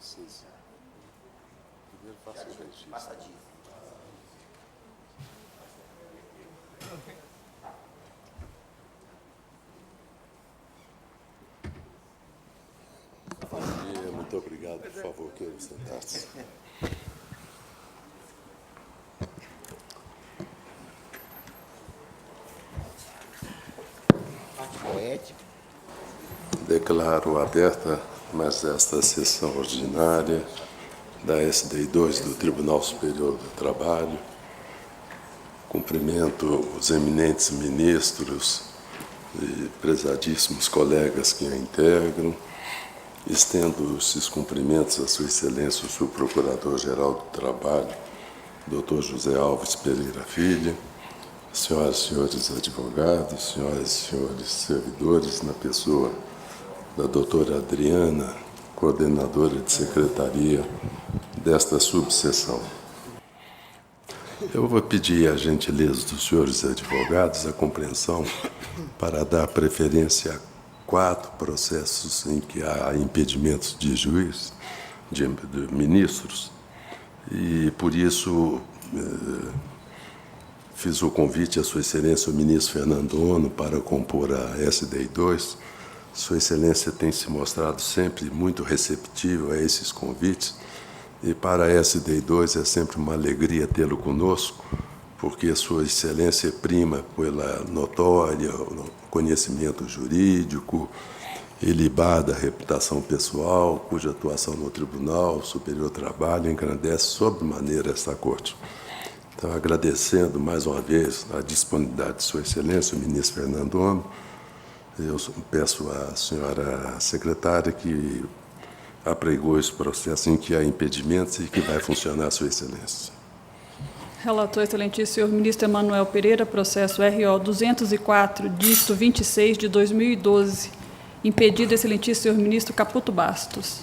precisa. Primeiro faça o registro. Bom dia, muito obrigado. Por favor, queiram sentar-se. Declaro aberta mais esta sessão ordinária da SDI2 do Tribunal Superior do Trabalho. Cumprimento os eminentes ministros e prezadíssimos colegas que a integram. Estendo esses cumprimentos à Sua Excelência, o Subprocurador-Geral do Trabalho, Dr. José Alves Pereira Filho, senhoras e senhores advogados, senhoras e senhores servidores, na pessoa da doutora Adriana, coordenadora de secretaria desta subseção. Eu vou pedir a gentileza dos senhores advogados a compreensão para dar preferência a 4 processos em que há impedimentos de juiz, de ministros, e por isso fiz o convite à Sua Excelência, o ministro Fernando Ono, para compor a SDI2. Sua Excelência tem se mostrado sempre muito receptível a esses convites, e para a SDI2 é sempre uma alegria tê-lo conosco, porque Sua Excelência prima pela notória conhecimento jurídico, ilibada reputação pessoal, cuja atuação no Tribunal Superior do Trabalho engrandece sobremaneira esta Corte. Então, agradecendo mais uma vez a disponibilidade de Sua Excelência, o ministro Fernando Ono, eu peço à senhora secretária que apregou esse processo em que há impedimentos e que vai funcionar, Sua Excelência. Relator, excelentíssimo senhor ministro Emanuel Pereira, processo RO 204, dígito 26 de 2012. Impedido, excelentíssimo senhor ministro Caputo Bastos.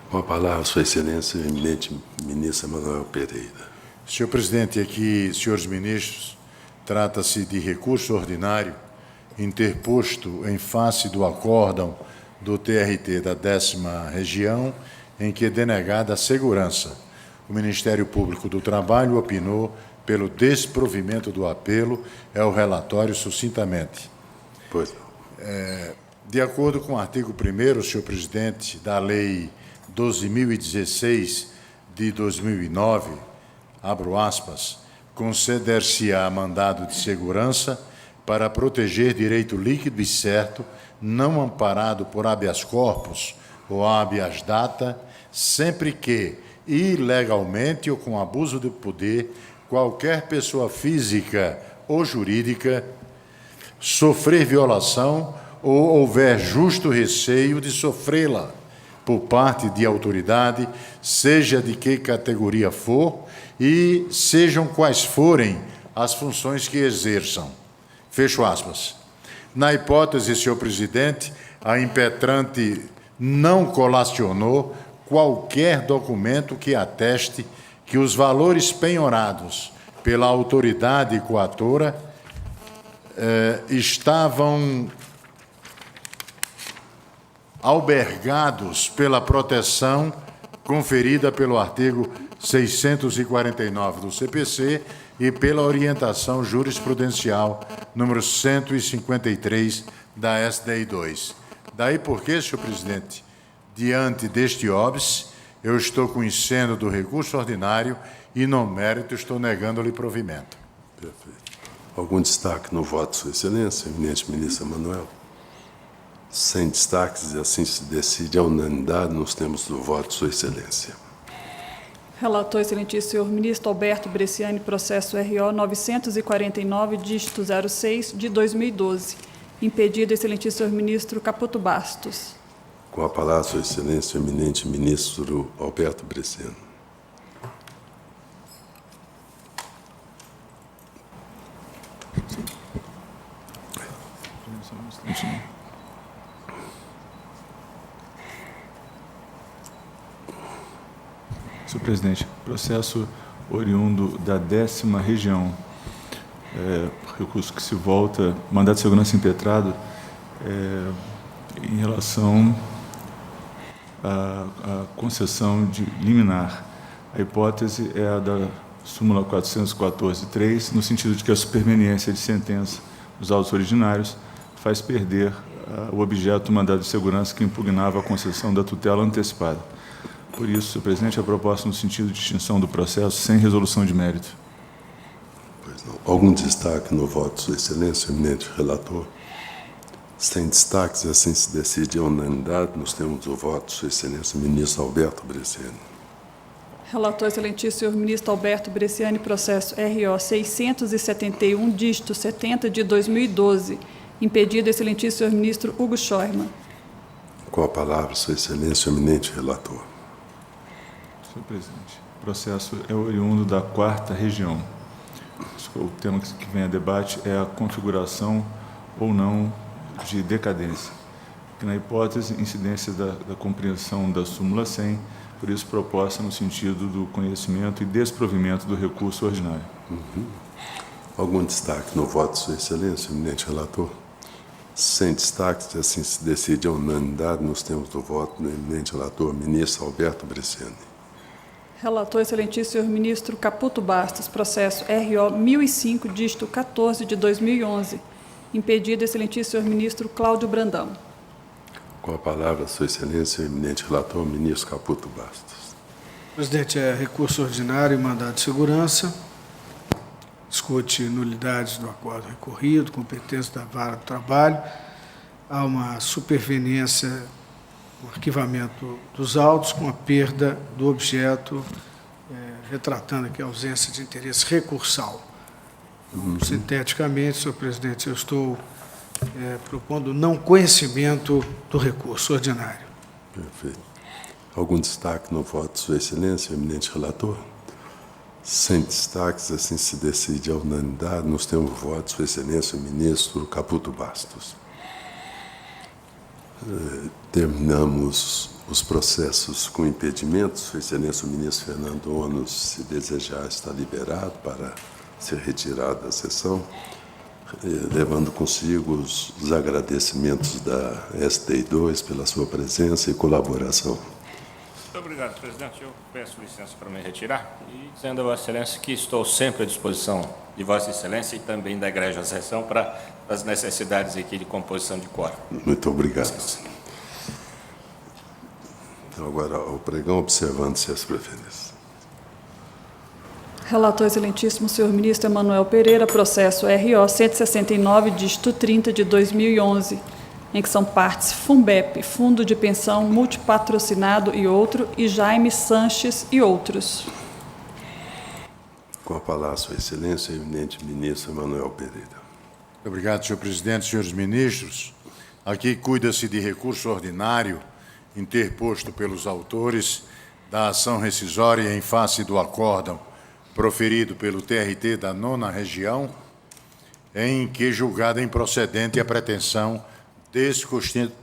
Com a palavra, Sua Excelência, o eminente ministro Emanuel Pereira. Senhor presidente, aqui, senhores ministros, trata-se de recurso ordinário interposto em face do acórdão do TRT da 10ª Região, em que é denegada a segurança. O Ministério Público do Trabalho opinou pelo desprovimento do apelo. É o relatório sucintamente. Pois. De acordo com o artigo 1º, senhor presidente, da Lei 12.016 de 2009, abro aspas, conceder-se-á mandado de segurança para proteger direito líquido e certo, não amparado por habeas corpus ou habeas data, sempre que, ilegalmente ou com abuso de poder, qualquer pessoa física ou jurídica sofrer violação ou houver justo receio de sofrê-la por parte de autoridade, seja de que categoria for e sejam quais forem as funções que exerçam. Fecho aspas. Na hipótese, senhor presidente, a impetrante não colacionou qualquer documento que ateste que os valores penhorados pela autoridade coatora estavam albergados pela proteção conferida pelo artigo 649 do CPC e pela orientação jurisprudencial número 153 da SDI2. Daí porque, senhor presidente, diante deste óbice, eu estou conhecendo do recurso ordinário e, no mérito, estou negando-lhe provimento. Perfeito. Algum destaque no voto, Sua Excelência, eminente ministro Emanuel? Sem destaques, e assim se decide a unanimidade nos termos do voto, Sua Excelência. Relator, excelentíssimo senhor ministro Alberto Bresciani, processo RO 949, dígito 06, de 2012. Impedido, excelentíssimo senhor ministro Caputo Bastos. Com a palavra, Sua Excelência, o eminente ministro Alberto Bresciani. Senhor presidente, processo oriundo da 10ª Região, recurso que se volta, mandado de segurança impetrado, em relação a concessão de liminar. A hipótese é a da súmula 414.3, no sentido de que a superveniência de sentença dos autos originários faz perder o objeto do mandado de segurança que impugnava a concessão da tutela antecipada. Por isso, senhor presidente, a proposta no sentido de extinção do processo sem resolução de mérito. Pois não. Algum destaque no voto, Sua Excelência, eminente relator? Sem destaques, assim se decide a unanimidade. Nós temos o voto, Sua Excelência, ministro Alberto Bresciani. Relator excelentíssimo senhor ministro Alberto Bresciani, processo RO 671, dígito 70 de 2012. Impedido, excelentíssimo senhor ministro Hugo Scheuermann. Com a palavra, Sua Excelência, eminente relator. Senhor presidente, o processo é oriundo da 4ª Região. O tema que vem a debate é a configuração ou não de decadência, que na hipótese, incidência da compreensão da súmula 100, por isso proposta no sentido do conhecimento e desprovimento do recurso ordinário. Algum destaque no voto, Sua Excelência, eminente relator? Sem destaques, assim se decide a unanimidade. Nós temos o voto do eminente relator, ministro Alberto Bresciani. Relator excelentíssimo senhor ministro Caputo Bastos, processo RO 1005, dígito 14 de 2011. Impedido, excelentíssimo senhor ministro Cláudio Brandão. Com a palavra, Sua Excelência, eminente relator, ministro Caputo Bastos. Presidente, é recurso ordinário e mandado de segurança. Discute nulidades do acordo recorrido, competência da vara do trabalho. Há uma superveniência, um arquivamento dos autos com a perda do objeto, retratando aqui a ausência de interesse recursal. Sinteticamente, senhor presidente, eu estou propondo não conhecimento do recurso ordinário. Perfeito. Algum destaque no voto, Sua Excelência, eminente relator? Sem destaques, assim se decide a unanimidade. Nós temos o voto, Sua Excelência, ministro Caputo Bastos. Terminamos os processos com impedimentos. Sua Excelência, o ministro Fernando Onos, se desejar, está liberado para ser retirado da sessão, levando consigo os agradecimentos da SDI2 pela sua presença e colaboração. Muito obrigado, presidente. Eu peço licença para me retirar e dizendo a Vossa Excelência que estou sempre à disposição de Vossa Excelência e também da Igreja Sessão para as necessidades aqui de composição de quórum. Muito obrigado. Então, agora, o pregão, observando-se as preferências. Relator excelentíssimo senhor ministro Emanuel Pereira, processo RO 169, dígito 30 de 2011, em que são partes FUNBEP, Fundo de Pensão Multipatrocinado e outro, e Jaime Sanches e outros. Com a palavra, Sua Excelência, eminente ministro Emanuel Pereira. Muito obrigado, senhor presidente, senhores ministros. Aqui cuida-se de recurso ordinário interposto pelos autores da ação rescisória em face do acórdão proferido pelo TRT da 9ª Região, em que julgada improcedente a pretensão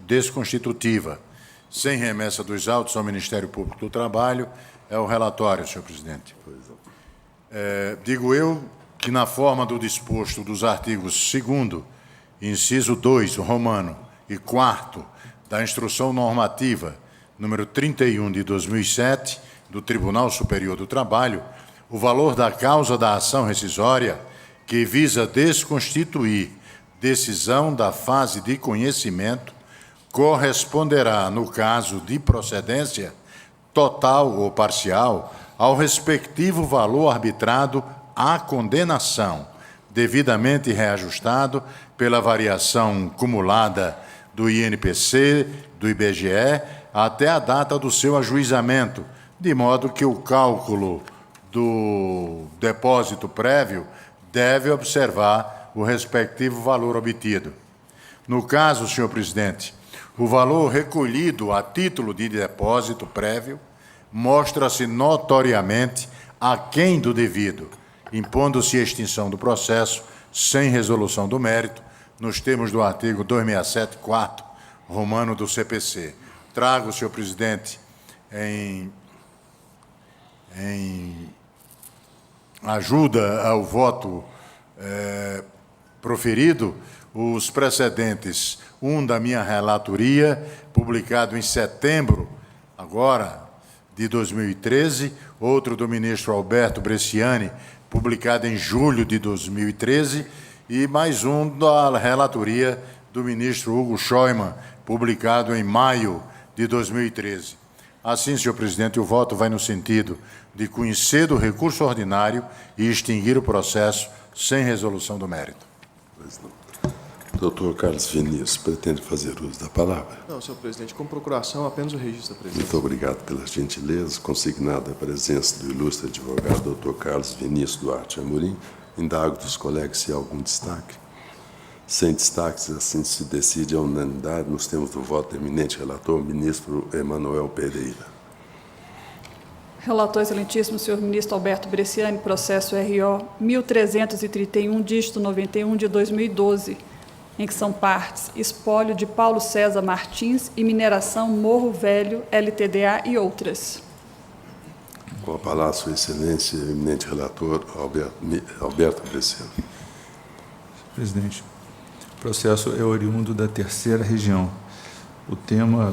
desconstitutiva, sem remessa dos autos ao Ministério Público do Trabalho. É o relatório, senhor presidente. Digo eu que, na forma do disposto dos artigos 2º, inciso 2, romano, e 4º, da Instrução Normativa número 31 de 2007, do Tribunal Superior do Trabalho, o valor da causa da ação rescisória que visa desconstituir decisão da fase de conhecimento corresponderá, no caso de procedência total ou parcial, ao respectivo valor arbitrado à condenação, devidamente reajustado pela variação cumulada do INPC, do IBGE, até a data do seu ajuizamento, de modo que o cálculo do depósito prévio deve observar o respectivo valor obtido. No caso, senhor presidente, o valor recolhido a título de depósito prévio mostra-se notoriamente aquém do devido, impondo-se a extinção do processo sem resolução do mérito, nos termos do artigo 267-4, romano do CPC. Trago, senhor presidente, em ajuda ao voto proferido, os precedentes, um da minha relatoria, publicado em setembro agora, de 2013, outro do ministro Alberto Bresciani, publicado em julho de 2013, e mais um da relatoria do ministro Hugo Scheumann, publicado em maio de 2013. Assim, senhor presidente, o voto vai no sentido de conhecer do recurso ordinário e extinguir o processo sem resolução do mérito. Pois não. Doutor Carlos Vinícius, pretende fazer uso da palavra? Não, senhor presidente, com procuração, apenas o registro da presidência. Muito obrigado pelas gentilezas. Consignada a presença do ilustre advogado doutor Carlos Vinícius Duarte Amorim, indago dos colegas se há algum destaque. Sem destaques, assim se decide a unanimidade nos termos do voto do eminente relator, ministro Emanuel Pereira. Relator excelentíssimo, senhor ministro Alberto Bresciani, processo RO 1331, dígito 91 de 2012, em que são partes espólio de Paulo César Martins e mineração Morro Velho, LTDA e outras. Com a palavra, sua excelência, eminente relator, Alberto Bresciani. Presidente, o processo é oriundo da terceira região. O tema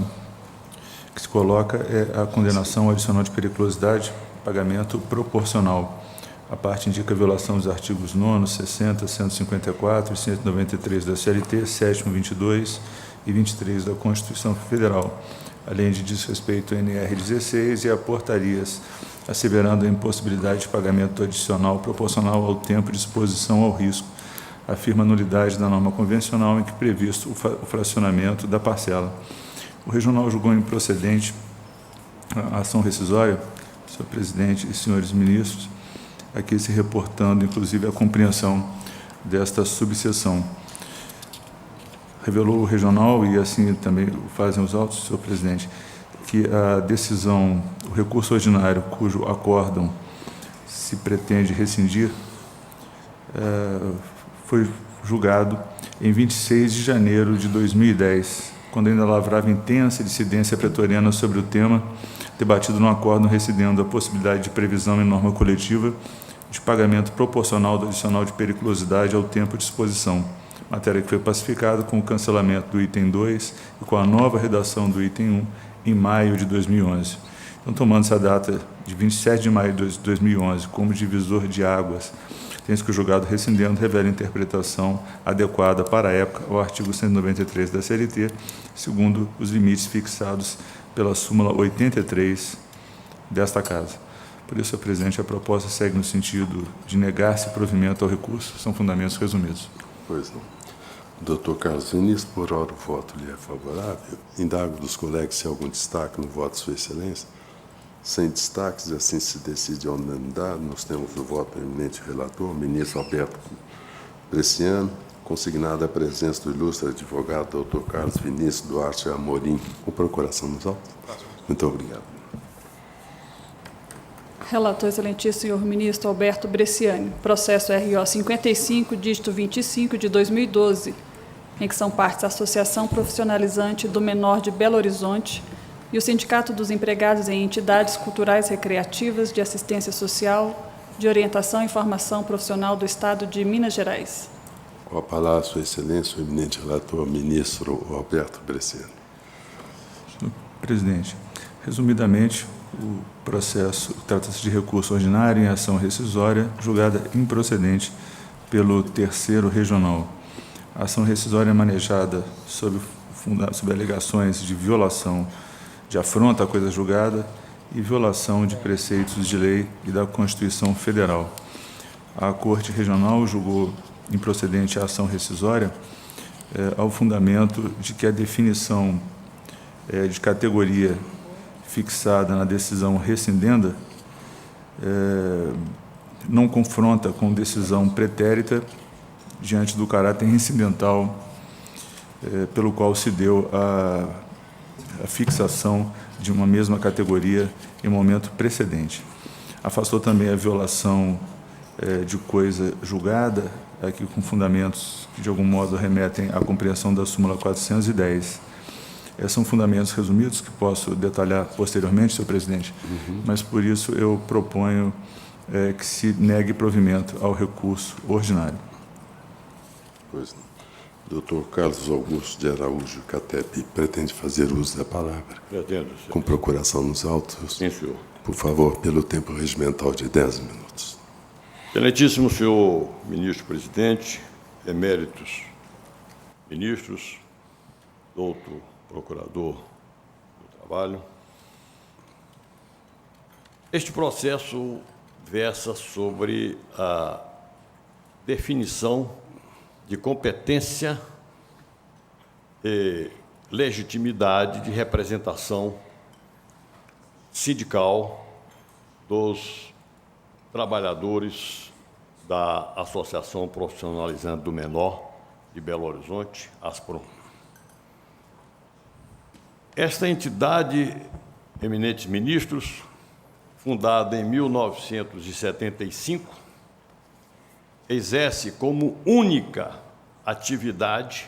que se coloca é a condenação adicional de periculosidade, pagamento proporcional. A parte indica a violação dos artigos 9º, 60, 154 e 193 da CLT, 7º, 22 e 23 da Constituição Federal, além de desrespeito ao NR 16 e a portarias, asseverando a impossibilidade de pagamento adicional proporcional ao tempo de exposição ao risco, afirma a nulidade da norma convencional em que previsto o fracionamento da parcela. O Regional julgou improcedente a ação rescisória, senhor presidente e senhores ministros, aqui se reportando, inclusive, a compreensão desta subseção. Revelou o Regional, e assim também fazem os autos, senhor presidente, que a decisão, o recurso ordinário, cujo acórdão se pretende rescindir, foi julgado em 26 de janeiro de 2010, quando ainda lavrava intensa dissidência pretoriana sobre o tema, debatido no acórdão rescindendo a possibilidade de previsão em norma coletiva de pagamento proporcional do adicional de periculosidade ao tempo de exposição, matéria que foi pacificada com o cancelamento do item 2 e com a nova redação do item 1 em maio de 2011. Então, tomando-se a data de 27 de maio de 2011 como divisor de águas, tem-se que o julgado rescindendo revela a interpretação adequada para a época ao artigo 193 da CLT, segundo os limites fixados pela súmula 83 desta Casa. Por isso, senhor presidente, a proposta segue no sentido de negar-se provimento ao recurso. São fundamentos resumidos. Pois não. Doutor Carlos Vinícius, por hora o voto lhe é favorável. Indago dos colegas se há algum destaque no voto de sua excelência. Sem destaques, assim se decide a unanimidade. Nós temos o voto do eminente relator, ministro Alberto Bresciani, consignada a presença do ilustre advogado doutor Carlos Vinícius Duarte Amorim. Com procuração nos autos. Muito obrigado. Relator excelentíssimo, senhor ministro Alberto Bresciani, processo RO 55, dígito 25 de 2012, em que são partes a Associação Profissionalizante do Menor de Belo Horizonte e o Sindicato dos Empregados em Entidades Culturais Recreativas de Assistência Social, de Orientação e Formação Profissional do Estado de Minas Gerais. Com a palavra, sua excelência, o eminente relator, ministro Alberto Bresciani. Senhor presidente, resumidamente, o processo trata-se de recurso ordinário em ação rescisória, julgada improcedente pelo terceiro regional. A ação rescisória é manejada sob alegações de violação de afronta à coisa julgada e violação de preceitos de lei e da Constituição Federal. A Corte Regional julgou improcedente a ação rescisória ao fundamento de que a definição de categoria fixada na decisão rescindenda não confronta com decisão pretérita diante do caráter incidental pelo qual se deu a fixação de uma mesma categoria em momento precedente. Afastou também a violação de coisa julgada, aqui com fundamentos que de algum modo remetem à compreensão da súmula 410. São fundamentos resumidos que posso detalhar posteriormente, senhor presidente, mas por isso eu proponho que se negue provimento ao recurso ordinário. Pois não. Dr. Carlos Augusto de Araújo Catep pretende fazer uso da palavra. Pretendo, senhor. Com procuração nos autos. Sim, senhor. Por favor, pelo tempo regimental de 10 minutos. Excelentíssimo senhor ministro-presidente, eméritos ministros, doutor procurador do trabalho, este processo versa sobre a definição de competência e legitimidade de representação sindical dos trabalhadores da Associação Profissionalizante do Menor de Belo Horizonte, ASPROM. Esta entidade, eminentes ministros, fundada em 1975, exerce como única atividade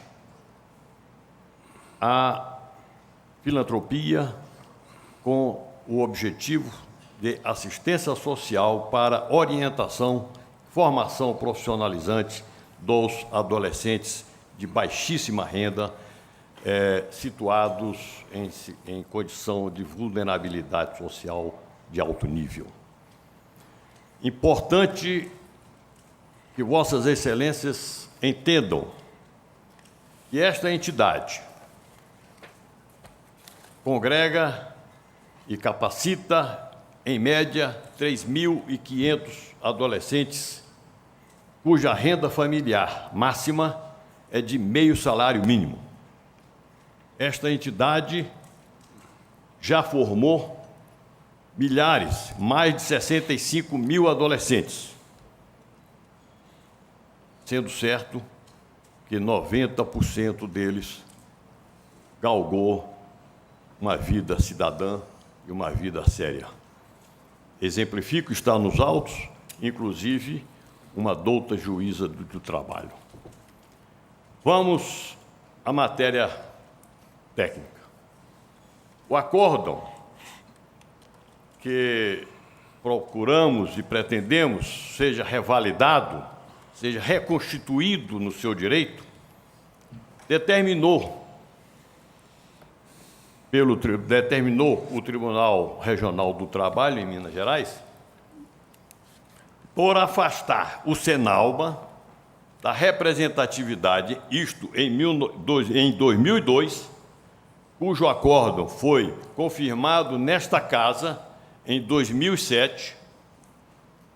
a filantropia com o objetivo de assistência social para orientação, formação profissionalizante dos adolescentes de baixíssima renda, situados em condição de vulnerabilidade social de alto nível. Importante que Vossas Excelências entendam que esta entidade congrega e capacita, em média, 3.500 adolescentes cuja renda familiar máxima é de meio salário mínimo. Esta entidade já formou milhares, mais de 65 mil adolescentes, sendo certo que 90% deles galgou uma vida cidadã e uma vida séria. Exemplifico, está nos autos, inclusive, uma douta juíza do trabalho. Vamos à matéria técnica. O acórdão que procuramos e pretendemos seja revalidado, seja reconstituído no seu direito, determinou o Tribunal Regional do Trabalho em Minas Gerais por afastar o Senalba da representatividade, isto em 2002, cujo acórdão foi confirmado nesta casa em 2007,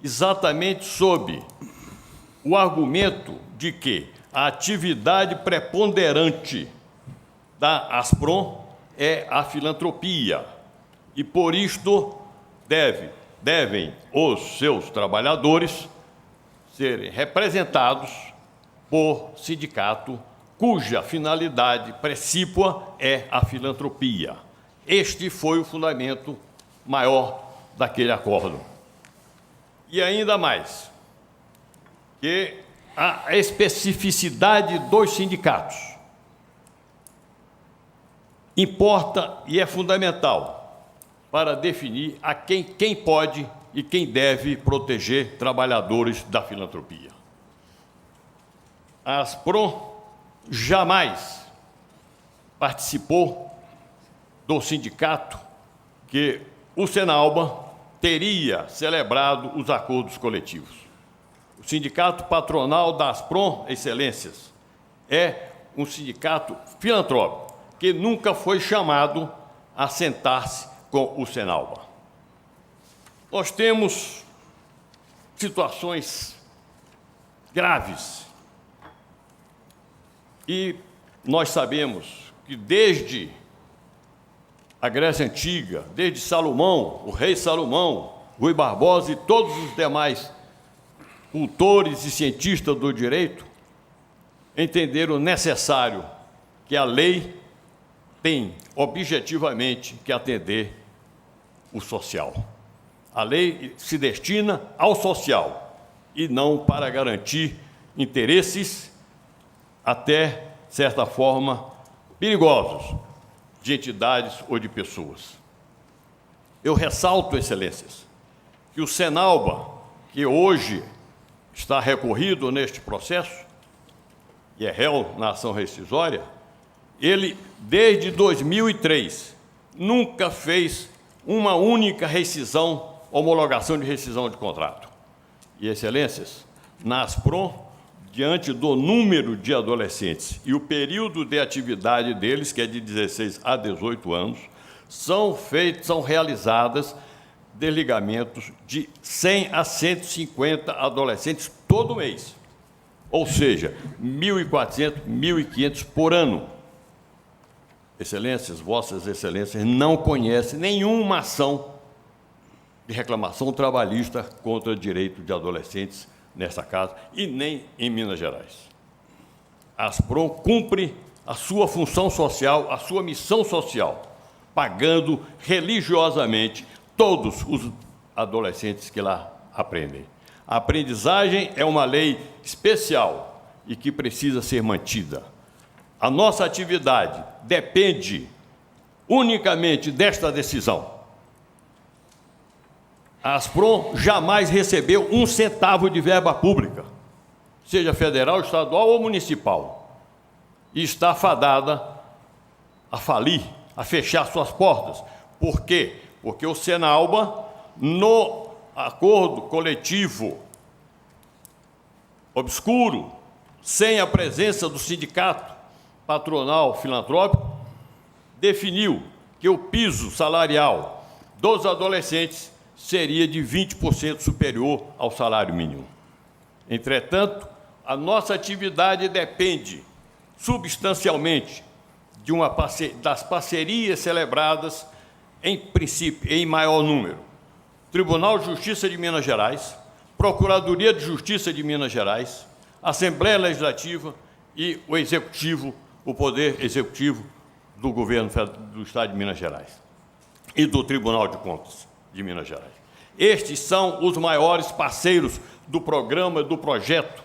exatamente sob o argumento de que a atividade preponderante da ASPROM é a filantropia e, por isto, devem os seus trabalhadores serem representados por sindicato cuja finalidade precípua é a filantropia. Este foi o fundamento maior daquele acórdão. E ainda mais, que a especificidade dos sindicatos importa e é fundamental para definir a quem pode e quem deve proteger trabalhadores da filantropia. A ASPROM jamais participou do sindicato que o Senalba teria celebrado os acordos coletivos. O sindicato patronal da ASPROM, Excelências, é um sindicato filantrópico que nunca foi chamado a sentar-se com o Senalba. Nós temos situações graves e nós sabemos que desde a Grécia Antiga, desde Salomão, o rei Salomão, Rui Barbosa e todos os demais cultores e cientistas do direito entenderam necessário que a lei tem objetivamente que atender o social. A lei se destina ao social e não para garantir interesses, até, de certa forma, perigosos de entidades ou de pessoas. Eu ressalto, Excelências, que o Senalba, que hoje está recorrido neste processo, e é réu na ação rescisória, ele, desde 2003, nunca fez uma única rescisão, homologação de rescisão de contrato. E, excelências, na Asprom, diante do número de adolescentes e o período de atividade deles, que é de 16 a 18 anos, são realizadas desligamentos de 100 a 150 adolescentes todo mês. Ou seja, 1.400, 1.500 por ano. Excelências, vossas excelências não conhecem nenhuma ação de reclamação trabalhista contra o direito de adolescentes nessa casa e nem em Minas Gerais. A Asprom cumpre a sua função social, a sua missão social, pagando religiosamente todos os adolescentes que lá aprendem. A aprendizagem é uma lei especial e que precisa ser mantida. A nossa atividade depende unicamente desta decisão. A Asprom jamais recebeu um centavo de verba pública, seja federal, estadual ou municipal, e está fadada a falir, a fechar suas portas. Por quê? Porque o Senalba, no acordo coletivo obscuro, sem a presença do sindicato patronal filantrópico, definiu que o piso salarial dos adolescentes seria de 20% superior ao salário mínimo. Entretanto, a nossa atividade depende substancialmente de das parcerias celebradas, em princípio, em maior número. Tribunal de Justiça de Minas Gerais, Procuradoria de Justiça de Minas Gerais, Assembleia Legislativa e o Executivo, o Poder Executivo do Governo do Estado de Minas Gerais e do Tribunal de Contas de Minas Gerais. Estes são os maiores parceiros do programa, do projeto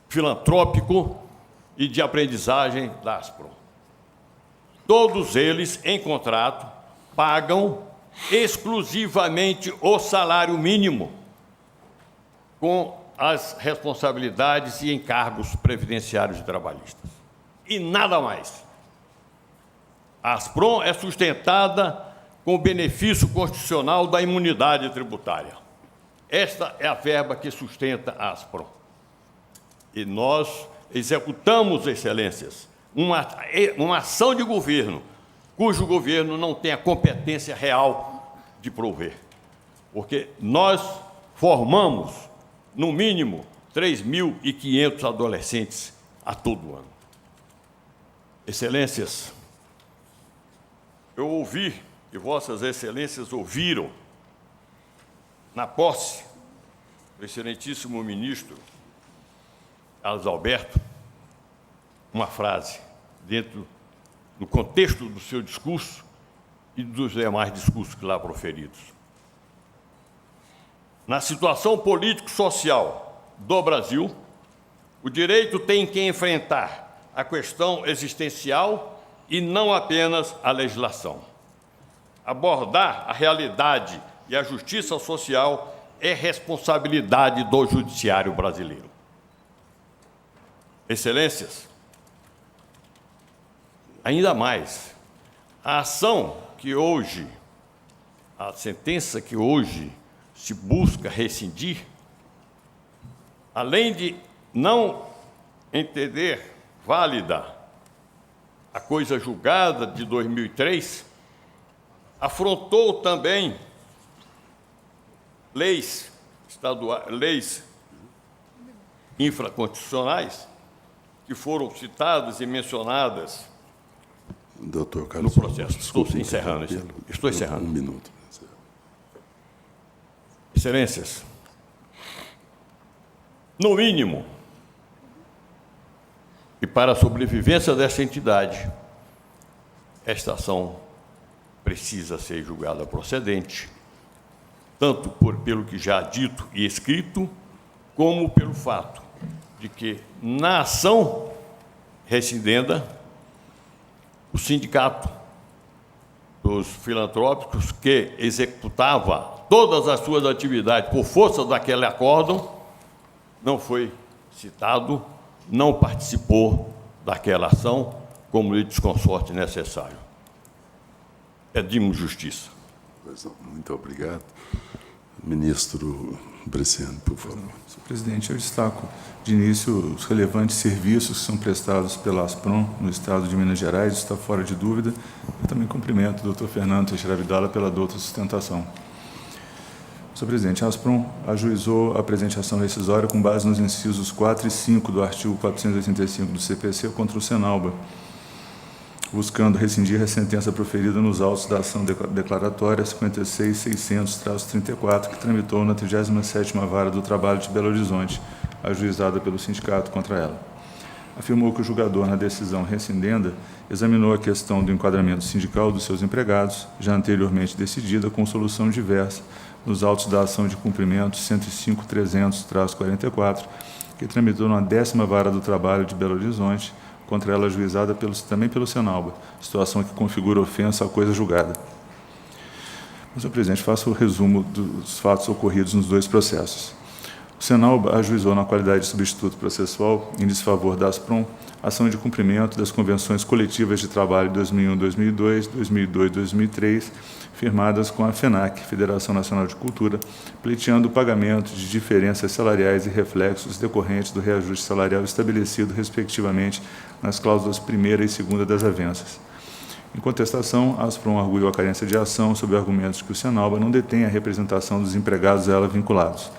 filantrópico e de aprendizagem da Asprom. Todos eles, em contrato, pagam exclusivamente o salário mínimo, com as responsabilidades e encargos previdenciários e trabalhistas. E nada mais. A Asprom é sustentada com o benefício constitucional da imunidade tributária. Esta é a verba que sustenta a Asprom. E nós executamos, excelências, uma ação de governo, cujo governo não tem a competência real de prover. Porque nós formamos, no mínimo, 3.500 adolescentes a todo ano. Excelências, eu ouvi, e vossas excelências ouviram, na posse do excelentíssimo ministro Carlos Alberto, uma frase dentro do contexto do seu discurso e dos demais discursos que lá proferidos. Na situação político-social do Brasil, o direito tem que enfrentar a questão existencial e não apenas a legislação. Abordar a realidade e a justiça social é responsabilidade do judiciário brasileiro. Excelências, ainda mais, a ação que hoje, a sentença que hoje se busca rescindir, além de não entender válida a coisa julgada de 2003, afrontou também leis estaduais, leis infraconstitucionais que foram citadas e mencionadas Doutor Carlos, no processo. Estou encerrando. Estou encerrando. Um minuto. Excelências, no mínimo, e para a sobrevivência dessa entidade, esta ação precisa ser julgada procedente, tanto pelo que já dito e escrito, como pelo fato de que, na ação rescindenda, o sindicato dos filantrópicos, que executava todas as suas atividades por força daquele acórdão, não foi citado não participou daquela ação como litisconsorte necessário. Pedimos justiça. Pois não, muito obrigado. Ministro Bresciani, por favor. Senhor presidente, eu destaco de início os relevantes serviços que são prestados pela ASPROM no Estado de Minas Gerais, isso está fora de dúvida. Eu também cumprimento o doutor Fernando Teixeira Vidala pela douta sustentação. Senhor presidente, a ASPROM ajuizou a presente ação rescisória com base nos incisos 4 e 5 do artigo 485 do CPC contra o Senalba, buscando rescindir a sentença proferida nos autos da ação declaratória 56.600-34, que tramitou na 37ª Vara do Trabalho de Belo Horizonte, ajuizada pelo sindicato contra ela. Afirmou que o julgador, na decisão rescindenda, examinou a questão do enquadramento sindical dos seus empregados, já anteriormente decidida com solução diversa, nos autos da ação de cumprimento 105.300-44, que tramitou na 10ª Vara do Trabalho de Belo Horizonte, contra ela ajuizada também pelo Senalba, situação que configura ofensa à coisa julgada. Senhor presidente, faço o resumo dos fatos ocorridos nos dois processos. O Senalba ajuizou na qualidade de substituto processual, em desfavor da ASPROM, ação de cumprimento das convenções coletivas de trabalho 2001-2002, 2002-2003, firmadas com a FENAC, Federação Nacional de Cultura, pleiteando o pagamento de diferenças salariais e reflexos decorrentes do reajuste salarial estabelecido, respectivamente, nas cláusulas 1ª e 2ª das avenças. Em contestação, a ASPROM arguiu a carência de ação sob argumentos que o Senalba não detém a representação dos empregados a ela vinculados.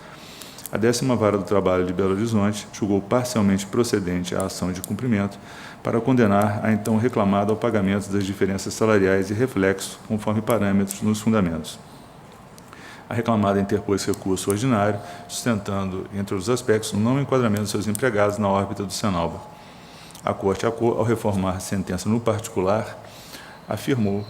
A 10ª Vara do Trabalho de Belo Horizonte julgou parcialmente procedente a ação de cumprimento para condenar a então reclamada ao pagamento das diferenças salariais e reflexos, conforme parâmetros nos fundamentos. A reclamada interpôs recurso ordinário, sustentando, entre outros aspectos, o não enquadramento de seus empregados na órbita do Senalba. A Corte, ao reformar a sentença no particular, afirmou,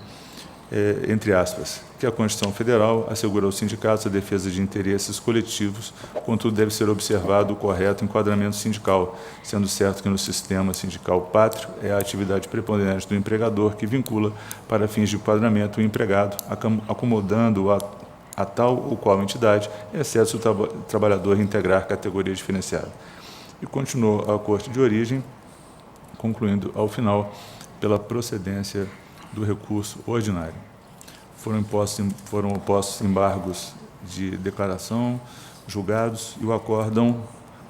entre aspas, que a Constituição Federal assegura aos sindicatos a defesa de interesses coletivos, contudo deve ser observado o correto enquadramento sindical, sendo certo que no sistema sindical pátrio é a atividade preponderante do empregador que vincula, para fins de enquadramento, o empregado, acomodando-o a tal ou qual entidade, exceto se o trabalhador integrar categoria diferenciada. E continuou a Corte de origem, concluindo, ao final, pela procedência do recurso ordinário. Foram opostos embargos de declaração, julgados, e o acórdão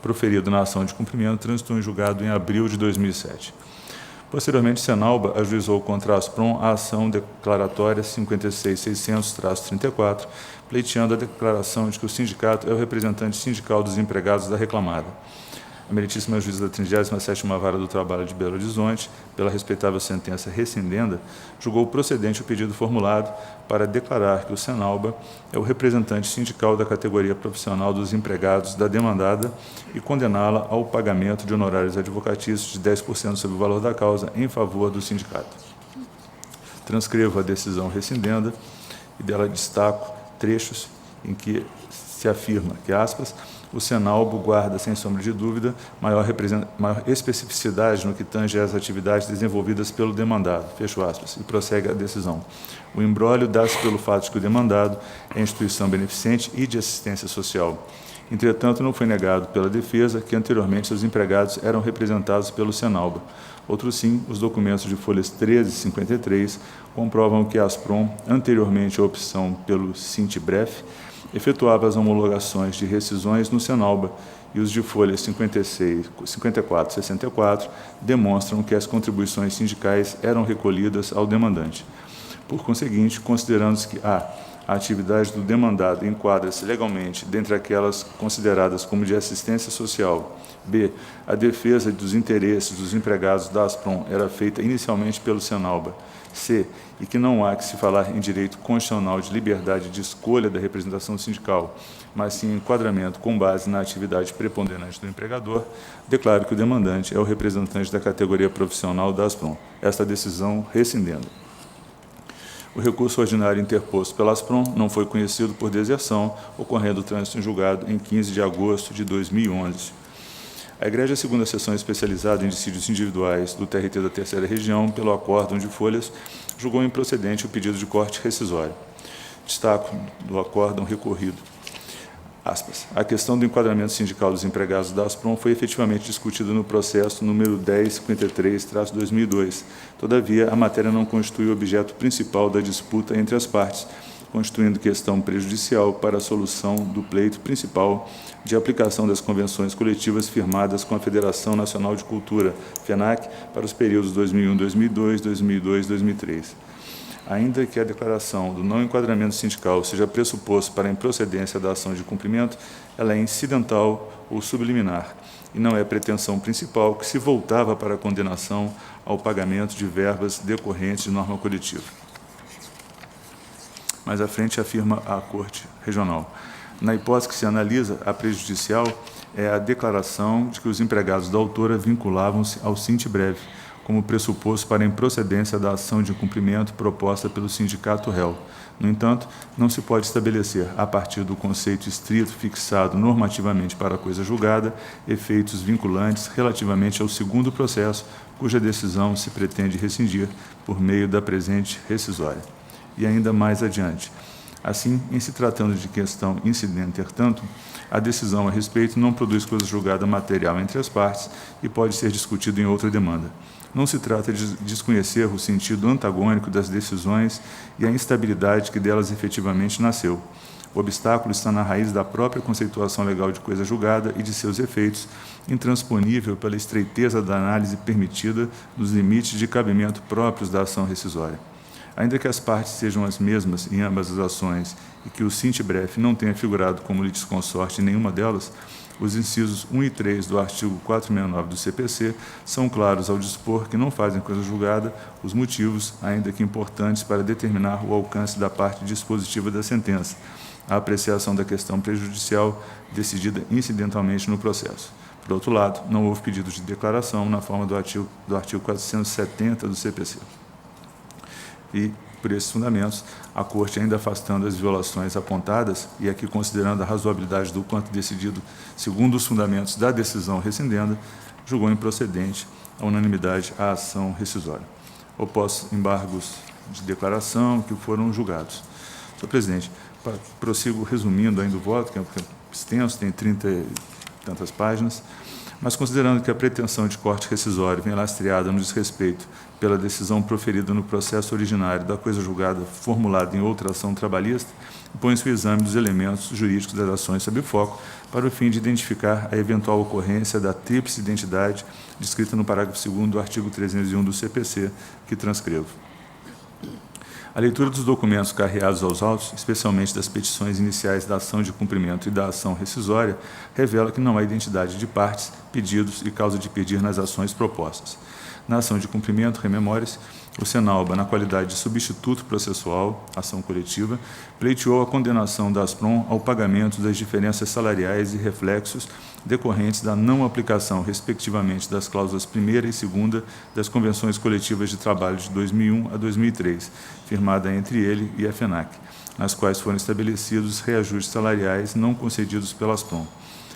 proferido na ação de cumprimento transitou em julgado em abril de 2007. Posteriormente, Senalba ajuizou contra a ASPROM a ação declaratória 56.600-34, pleiteando a declaração de que o sindicato é o representante sindical dos empregados da reclamada. A meritíssima juíza da 37ª Vara do Trabalho de Belo Horizonte, pela respeitável sentença rescindenda, julgou procedente o pedido formulado para declarar que o Senalba é o representante sindical da categoria profissional dos empregados da demandada e condená-la ao pagamento de honorários advocatícios de 10% sobre o valor da causa em favor do sindicato. Transcrevo a decisão rescindenda e dela destaco trechos em que se afirma que, aspas, o Senalba guarda, sem sombra de dúvida, maior especificidade no que tange às atividades desenvolvidas pelo demandado, fecho aspas, e prossegue a decisão. O imbróglio dá-se pelo fato de que o demandado é instituição beneficente e de assistência social. Entretanto, não foi negado pela defesa que anteriormente seus empregados eram representados pelo Senalba. Outro sim, os documentos de folhas 13 e 53 comprovam que a ASPROM, anteriormente à opção pelo Sintibref, efetuava as homologações de rescisões no Senalba, e os de folhas 54 e 64 demonstram que as contribuições sindicais eram recolhidas ao demandante. Por conseguinte, considerando-se que a atividade do demandado enquadra-se legalmente dentre aquelas consideradas como de assistência social, b. a defesa dos interesses dos empregados da ASPROM era feita inicialmente pelo Senalba, c. e que não há que se falar em direito constitucional de liberdade de escolha da representação sindical, mas sim em enquadramento com base na atividade preponderante do empregador, declaro que o demandante é o representante da categoria profissional da ASPROM. Esta decisão rescindendo. O recurso ordinário interposto pela ASPROM não foi conhecido por deserção, ocorrendo o trânsito em julgado em 15 de agosto de 2011. A Igreja, segunda sessão especializada em dissídios individuais do TRT da Terceira Região, pelo acórdão de folhas, julgou improcedente o pedido de corte rescisório. Destaco do acórdão recorrido Aspas. A questão do enquadramento sindical dos empregados da ASPROM foi efetivamente discutida no processo número 1053/2002. Todavia, a matéria não constitui o objeto principal da disputa entre as partes, constituindo questão prejudicial para a solução do pleito principal de aplicação das convenções coletivas firmadas com a Federação Nacional de Cultura, FENAC, para os períodos 2001-2002, 2002-2003. Ainda que a declaração do não enquadramento sindical seja pressuposto para a improcedência da ação de cumprimento, ela é incidental ou subliminar, e não é pretensão principal que se voltava para a condenação ao pagamento de verbas decorrentes de norma coletiva. Mais à frente afirma a Corte Regional. Na hipótese que se analisa, a prejudicial é a declaração de que os empregados da autora vinculavam-se ao Sintbreve, como pressuposto para a improcedência da ação de cumprimento proposta pelo sindicato réu. No entanto, não se pode estabelecer, a partir do conceito estrito fixado normativamente para a coisa julgada, efeitos vinculantes relativamente ao segundo processo, cuja decisão se pretende rescindir por meio da presente rescisória. E ainda mais adiante. Assim, em se tratando de questão incidente, entretanto, a decisão a respeito não produz coisa julgada material entre as partes e pode ser discutido em outra demanda. Não se trata de desconhecer o sentido antagônico das decisões e a instabilidade que delas efetivamente nasceu. O obstáculo está na raiz da própria conceituação legal de coisa julgada e de seus efeitos, intransponível pela estreiteza da análise permitida nos limites de cabimento próprios da ação rescisória. Ainda que as partes sejam as mesmas em ambas as ações e que o Sintbref não tenha figurado como litisconsorte em nenhuma delas, os incisos 1 e 3 do artigo 469 do CPC são claros ao dispor que não fazem coisa julgada os motivos, ainda que importantes, para determinar o alcance da parte dispositiva da sentença, a apreciação da questão prejudicial decidida incidentalmente no processo. Por outro lado, não houve pedido de declaração na forma do artigo 470 do CPC. E, por esses fundamentos, a Corte, ainda afastando as violações apontadas, e aqui considerando a razoabilidade do quanto decidido segundo os fundamentos da decisão rescindenda, julgou improcedente a unanimidade a ação rescisória. Opostos embargos de declaração que foram julgados. Senhor presidente, prossigo resumindo ainda o voto, que é extenso, tem 30 e tantas páginas, mas considerando que a pretensão de corte rescisório vem lastreada no desrespeito pela decisão proferida no processo originário da coisa julgada formulada em outra ação trabalhista, põe-se o exame dos elementos jurídicos das ações sob foco para o fim de identificar a eventual ocorrência da tríplice identidade descrita no parágrafo 2º do artigo 301 do CPC, que transcrevo. A leitura dos documentos carreados aos autos, especialmente das petições iniciais da ação de cumprimento e da ação rescisória, revela que não há identidade de partes, pedidos e causa de pedir nas ações propostas. Na ação de cumprimento, rememore-se, o Senalba, na qualidade de substituto processual, ação coletiva, pleiteou a condenação da ASPROM ao pagamento das diferenças salariais e reflexos decorrentes da não aplicação, respectivamente, das cláusulas 1ª e 2ª das Convenções Coletivas de Trabalho de 2001 a 2003, firmada entre ele e a FENAC, nas quais foram estabelecidos reajustes salariais não concedidos pela ASPROM.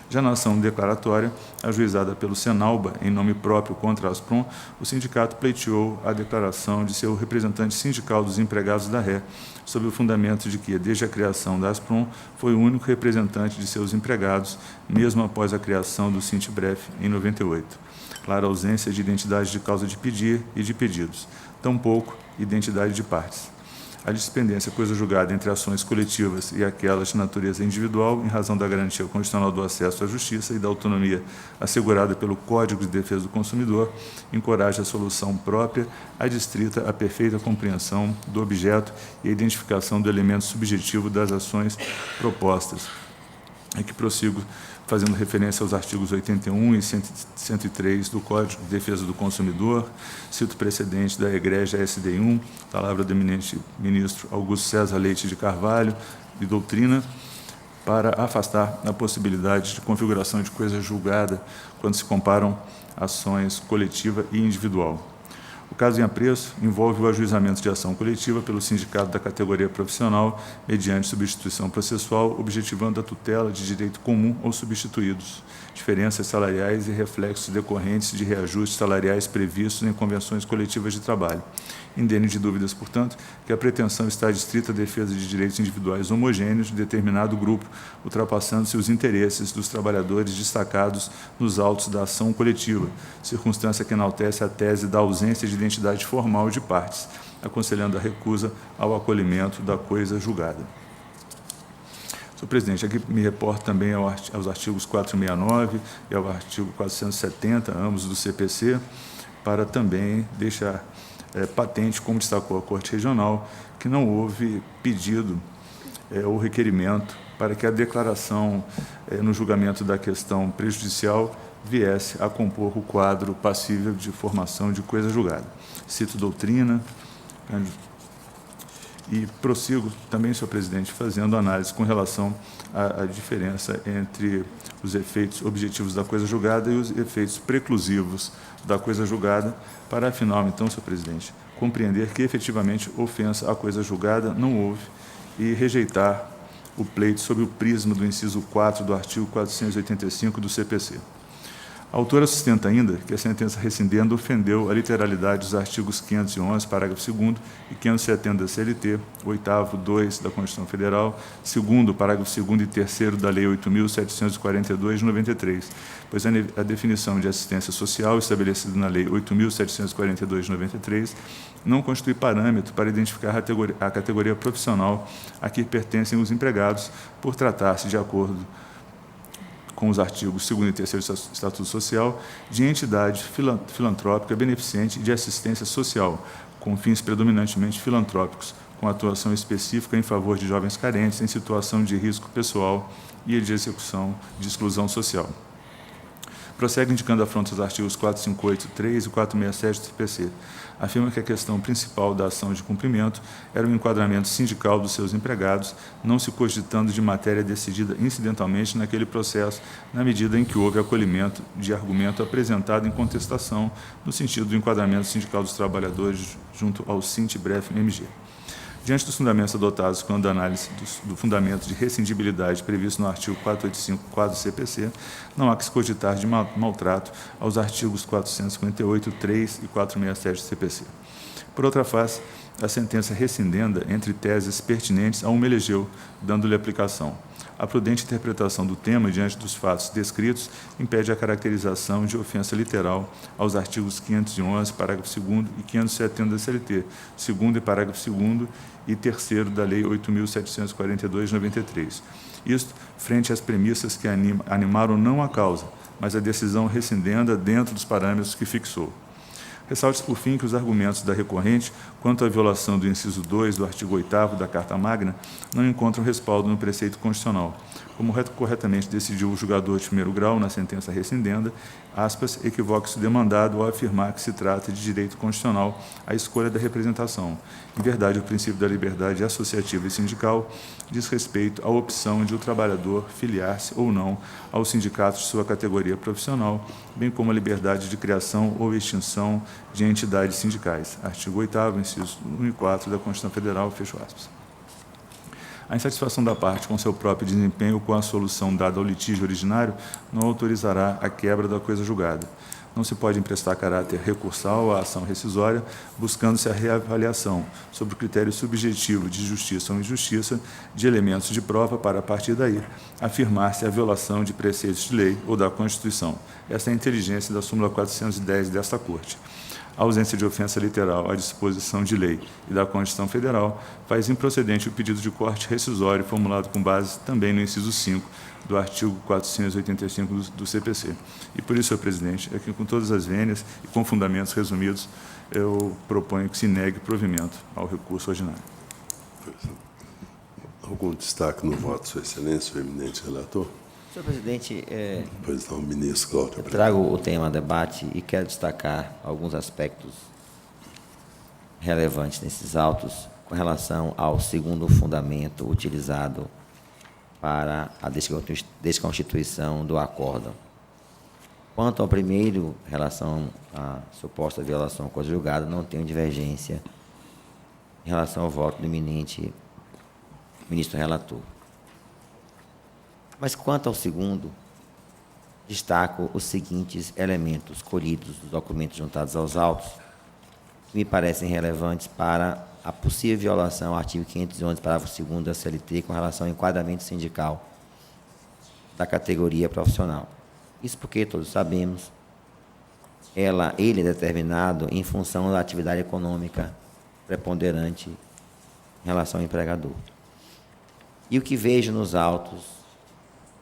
Já na ação declaratória, ajuizada pelo Senalba, em nome próprio contra a ASPROM, o sindicato pleiteou a declaração de seu representante sindical dos empregados da RE, sob o fundamento de que, desde a criação da ASPROM, foi o único representante de seus empregados, mesmo após a criação do Sintbref em 98. Clara ausência de identidade de causa de pedir e de pedidos, tampouco identidade de partes. A dispendência coisa julgada entre ações coletivas e aquelas de natureza individual, em razão da garantia constitucional do acesso à justiça e da autonomia assegurada pelo Código de Defesa do Consumidor, encoraja a solução própria, adstrita à perfeita compreensão do objeto e a identificação do elemento subjetivo das ações propostas. Aqui prossigo fazendo referência aos artigos 81 e 103 do Código de Defesa do Consumidor, cito o precedente da egrégia SD1, palavra do eminente ministro Augusto César Leite de Carvalho, de doutrina, para afastar a possibilidade de configuração de coisa julgada quando se comparam ações coletiva e individual. O caso em apreço envolve o ajuizamento de ação coletiva pelo sindicato da categoria profissional mediante substituição processual, objetivando a tutela de direito comum aos substituídos, diferenças salariais e reflexos decorrentes de reajustes salariais previstos em convenções coletivas de trabalho. Indene de dúvidas, portanto, que a pretensão está adstrita à defesa de direitos individuais homogêneos de determinado grupo, ultrapassando-se os interesses dos trabalhadores destacados nos autos da ação coletiva, circunstância que enaltece a tese da ausência de identidade formal de partes, aconselhando a recusa ao acolhimento da coisa julgada. Senhor presidente, aqui me reporto também aos artigos 469 e ao artigo 470, ambos do CPC, para também deixar patente, como destacou a Corte Regional, que não houve pedido ou requerimento para que a declaração no julgamento da questão prejudicial viesse a compor o quadro passível de formação de coisa julgada. Cito doutrina e prossigo também, senhor presidente, fazendo análise com relação à diferença entre os efeitos objetivos da coisa julgada e os efeitos preclusivos da coisa julgada, para, afinal, então, senhor presidente, compreender que, efetivamente, ofensa à coisa julgada não houve e rejeitar o pleito sob o prisma do inciso 4 do artigo 485 do CPC. A autora sustenta ainda que a sentença rescindendo ofendeu a literalidade dos artigos 511, parágrafo 2º, e 570 da CLT, 8º, 2 da Constituição Federal, 2º, parágrafo 2º e 3º da Lei 8.742, de 93, pois a definição de assistência social estabelecida na Lei 8.742, de 93, não constitui parâmetro para identificar a categoria profissional a que pertencem os empregados, por tratar-se, de acordo com os artigos 2º e 3º do Estatuto Social, de entidade filantrópica beneficente de assistência social, com fins predominantemente filantrópicos, com atuação específica em favor de jovens carentes em situação de risco pessoal e de execução de exclusão social. Prossegue indicando afronta aos artigos 458.3 e 467 do CPC. Afirma que a questão principal da ação de cumprimento era o enquadramento sindical dos seus empregados, não se cogitando de matéria decidida incidentalmente naquele processo, na medida em que houve acolhimento de argumento apresentado em contestação, no sentido do enquadramento sindical dos trabalhadores junto ao SINT-BREF-MG. Diante dos fundamentos adotados quando a análise do fundamento de rescindibilidade previsto no artigo 485.4 do CPC, não há que se cogitar de maltrato aos artigos 458.3 e 467 do CPC. Por outra face, a sentença rescindenda entre teses pertinentes a uma elegeu, dando-lhe aplicação. A prudente interpretação do tema diante dos fatos descritos impede a caracterização de ofensa literal aos artigos 511, parágrafo 2º e 570 da CLT, 2º e parágrafo 2º e 3º da Lei 8.742, de 93. Isto frente às premissas que animaram não a causa, mas a decisão rescindenda dentro dos parâmetros que fixou. Ressalte-se, por fim, que os argumentos da recorrente quanto à violação do inciso 2 do artigo 8º da Carta Magna não encontram respaldo no preceito constitucional, como corretamente decidiu o julgador de primeiro grau na sentença rescindenda, aspas, equivoque-se o demandado ao afirmar que se trata de direito constitucional a escolha da representação. Em verdade, o princípio da liberdade associativa e sindical diz respeito à opção de o trabalhador filiar-se ou não aos sindicatos de sua categoria profissional, bem como a liberdade de criação ou extinção de entidades sindicais. Artigo 8º, incisos 1 e 4 da Constituição Federal, fecho aspas. A insatisfação da parte com seu próprio desempenho com a solução dada ao litígio originário não autorizará a quebra da coisa julgada. Não se pode emprestar caráter recursal à ação rescisória, buscando-se a reavaliação sobre o critério subjetivo de justiça ou injustiça de elementos de prova para, a partir daí, afirmar-se a violação de preceitos de lei ou da Constituição. Essa é a inteligência da súmula 410 desta Corte. A ausência de ofensa literal à disposição de lei e da Constituição Federal faz improcedente o pedido de corte rescisório formulado com base também no inciso 5 do artigo 485 do CPC. E por isso, senhor presidente, aqui com todas as vênias e com fundamentos resumidos, eu proponho que se negue provimento ao recurso ordinário. Algum destaque no voto, Sua Excelência, o eminente relator? Senhor presidente, Pois não, ministro Cláudio. eu trago o tema a debate e quero destacar alguns aspectos relevantes nesses autos com relação ao segundo fundamento utilizado para a desconstituição do acórdão. Quanto ao primeiro, em relação à suposta violação conjugada, não tenho divergência em relação ao voto do eminente ministro relator. Mas quanto ao segundo, destaco os seguintes elementos colhidos dos documentos juntados aos autos, que me parecem relevantes para a possível violação ao artigo 511, parágrafo 2º da CLT, com relação ao enquadramento sindical da categoria profissional. Isso porque, todos sabemos, ele é determinado em função da atividade econômica preponderante em relação ao empregador. E o que vejo nos autos,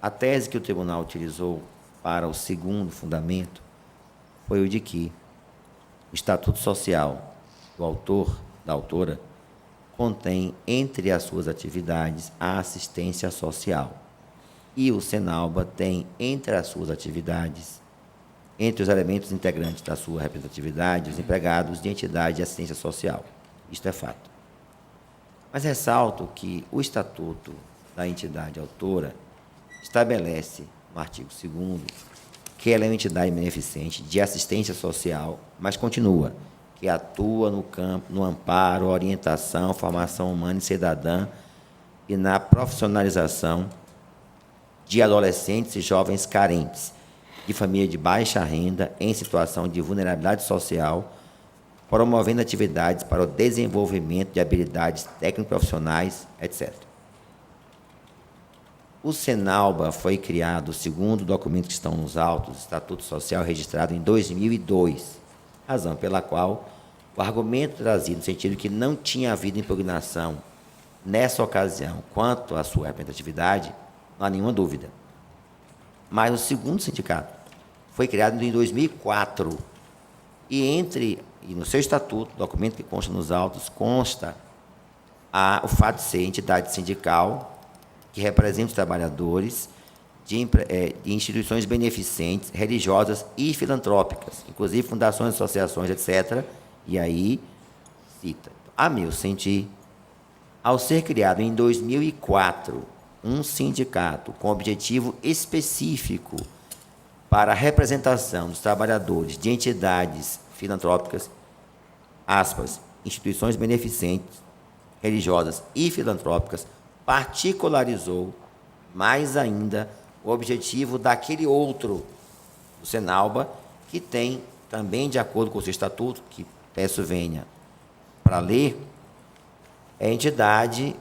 a tese que o tribunal utilizou para o segundo fundamento foi o de que o estatuto social do autor, da autora, contém entre as suas atividades a assistência social. E o Senalba tem entre as suas atividades, entre os elementos integrantes da sua representatividade, os empregados de entidade de assistência social. Isto é fato. Mas ressalto que o estatuto da entidade autora estabelece, no artigo 2º, que ela é uma entidade beneficente de assistência social, mas continua, que atua no campo, no amparo, orientação, formação humana e cidadã e na profissionalização de adolescentes e jovens carentes, de família de baixa renda, em situação de vulnerabilidade social, promovendo atividades para o desenvolvimento de habilidades técnico-profissionais, etc. O Senalba foi criado, segundo documentos que estão nos autos, Estatuto Social registrado em 2002, razão pela qual o argumento trazido no sentido que não tinha havido impugnação nessa ocasião quanto à sua representatividade, não há nenhuma dúvida. Mas o segundo sindicato foi criado em 2004 e no seu estatuto, documento que consta nos autos, consta o fato de ser entidade sindical que representa os trabalhadores de instituições beneficentes, religiosas e filantrópicas, inclusive fundações, associações, etc. E aí, cita, a meu sentir, ao ser criado em 2004 um sindicato com objetivo específico para a representação dos trabalhadores de entidades filantrópicas, aspas, instituições beneficentes, religiosas e filantrópicas, particularizou mais ainda o objetivo daquele outro, o Senalba, que tem também, de acordo com o seu estatuto, que peço venha para ler, é entidade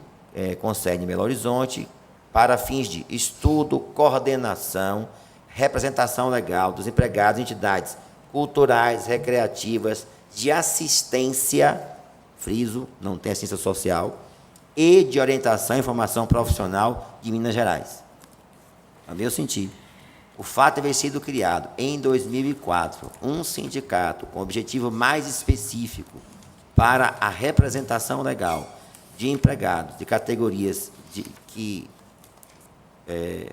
com sede em Belo Horizonte, para fins de estudo, coordenação, representação legal dos empregados de entidades culturais, recreativas, de assistência, friso, não tem assistência social, e de orientação e formação profissional de Minas Gerais. A meu sentir, o fato de haver sido criado em 2004 um sindicato com objetivo mais específico para a representação legal de empregados de categorias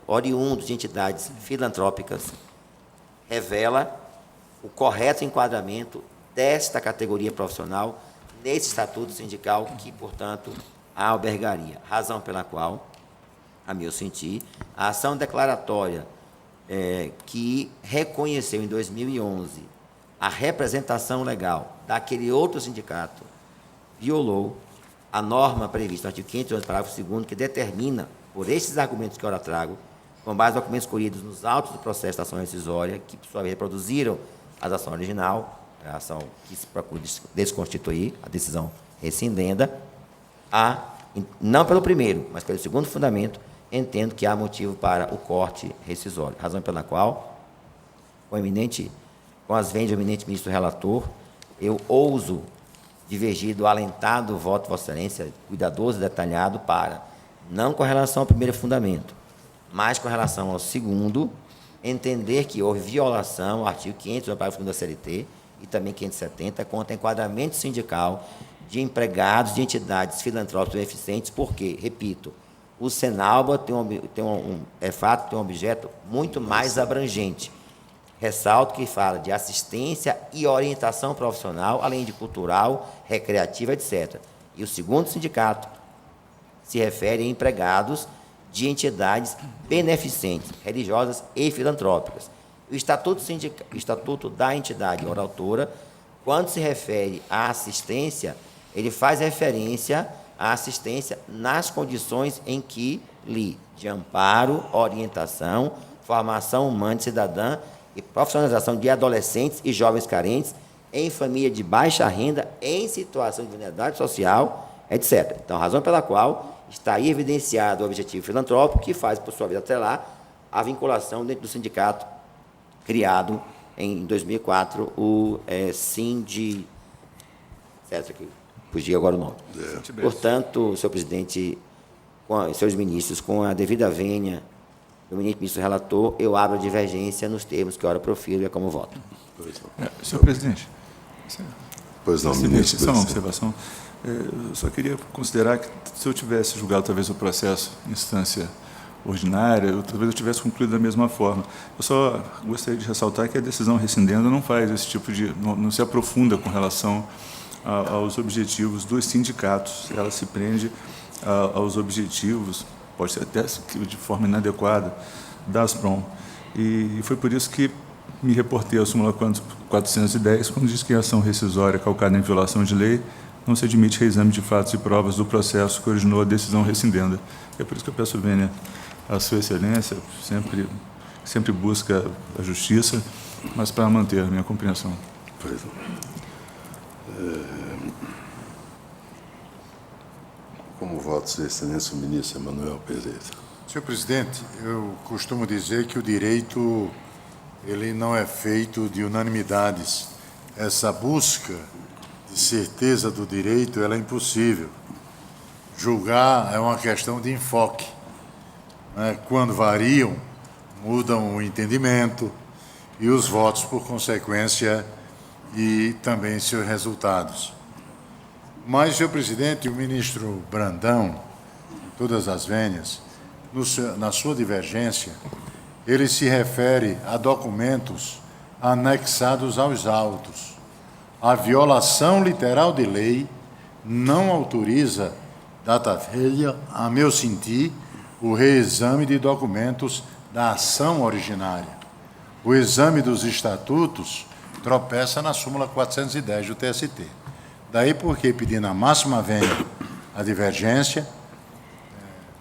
oriundos de entidades filantrópicas, revela o correto enquadramento desta categoria profissional nesse estatuto sindical que, portanto, a albergaria. Razão pela qual, a meu sentir, a ação declaratória que reconheceu em 2011 a representação legal daquele outro sindicato violou a norma prevista no artigo 511, parágrafo 2º, que determina, por esses argumentos que eu agora trago, com base nos documentos colhidos nos autos do processo da ação rescisória, que, por sua vez, reproduziram a ação original, a ação que se procura desconstituir, a decisão rescindenda, não pelo primeiro, mas pelo segundo fundamento, entendo que há motivo para o corte rescisório, razão pela qual, com as vendas do eminente ministro relator, eu ouso divergir do alentado voto de Vossa Excelência, cuidadoso e detalhado, para, não com relação ao primeiro fundamento, mas com relação ao segundo, entender que houve violação ao artigo 500, parágrafo 2º da CLT, e também 570, contra enquadramento sindical de empregados de entidades filantrópicas beneficentes, porque, repito, o Senalba tem um objeto muito mais abrangente. Ressalto que fala de assistência e orientação profissional, além de cultural, recreativa, etc. E o segundo sindicato se refere a empregados de entidades beneficentes, religiosas e filantrópicas. O estatuto da entidade ora autora, quando se refere à assistência, ele faz referência à assistência nas condições em que li de amparo, orientação, formação humana e cidadã e profissionalização de adolescentes e jovens carentes em família de baixa renda, em situação de vulnerabilidade social, etc. Então, razão pela qual está aí evidenciado o objetivo filantrópico, que faz, por sua vez, atrelar a vinculação dentro do sindicato criado em 2004, o Sindi... Certo, aqui, fugiu agora o nome. Portanto, senhor presidente, senhores ministros, com a devida vênia do ministro relator, eu abro a divergência nos termos que ora profiro e é como voto. Senhor presidente. Pois não, Presidente, ministro. só uma observação. Eu só queria considerar que, se eu tivesse julgado talvez o processo em instância ordinária, talvez eu tivesse concluído da mesma forma. Eu só gostaria de ressaltar que a decisão rescindenda não faz esse tipo de... não se aprofunda com relação aos objetivos dos sindicatos. Ela se prende aos objetivos, pode ser até de forma inadequada, da ASPROM. E foi por isso que me reportei à súmula 410, quando diz que a ação rescisória calcada em violação de lei não se admite reexame de fatos e provas do processo que originou a decisão rescindenda. É por isso que eu peço vênia à Sua Excelência, sempre busca a justiça, mas para manter a minha compreensão. Pois não. Como voto, Sua Excelência, o ministro Emanuel Pereira. Senhor presidente, eu costumo dizer que o direito ele não é feito de unanimidades. Essa busca de certeza do direito ela é impossível. Julgar é uma questão de enfoque. Quando variam, mudam o entendimento e os votos, por consequência, e também seus resultados. Mas, senhor presidente, o ministro Brandão, em todas as vênias, na sua divergência, ele se refere a documentos anexados aos autos. A violação literal de lei não autoriza, data velha, a meu sentir, o reexame de documentos da ação originária. O exame dos estatutos tropeça na súmula 410 do TST. Daí porque, pedindo a máxima vênia a divergência,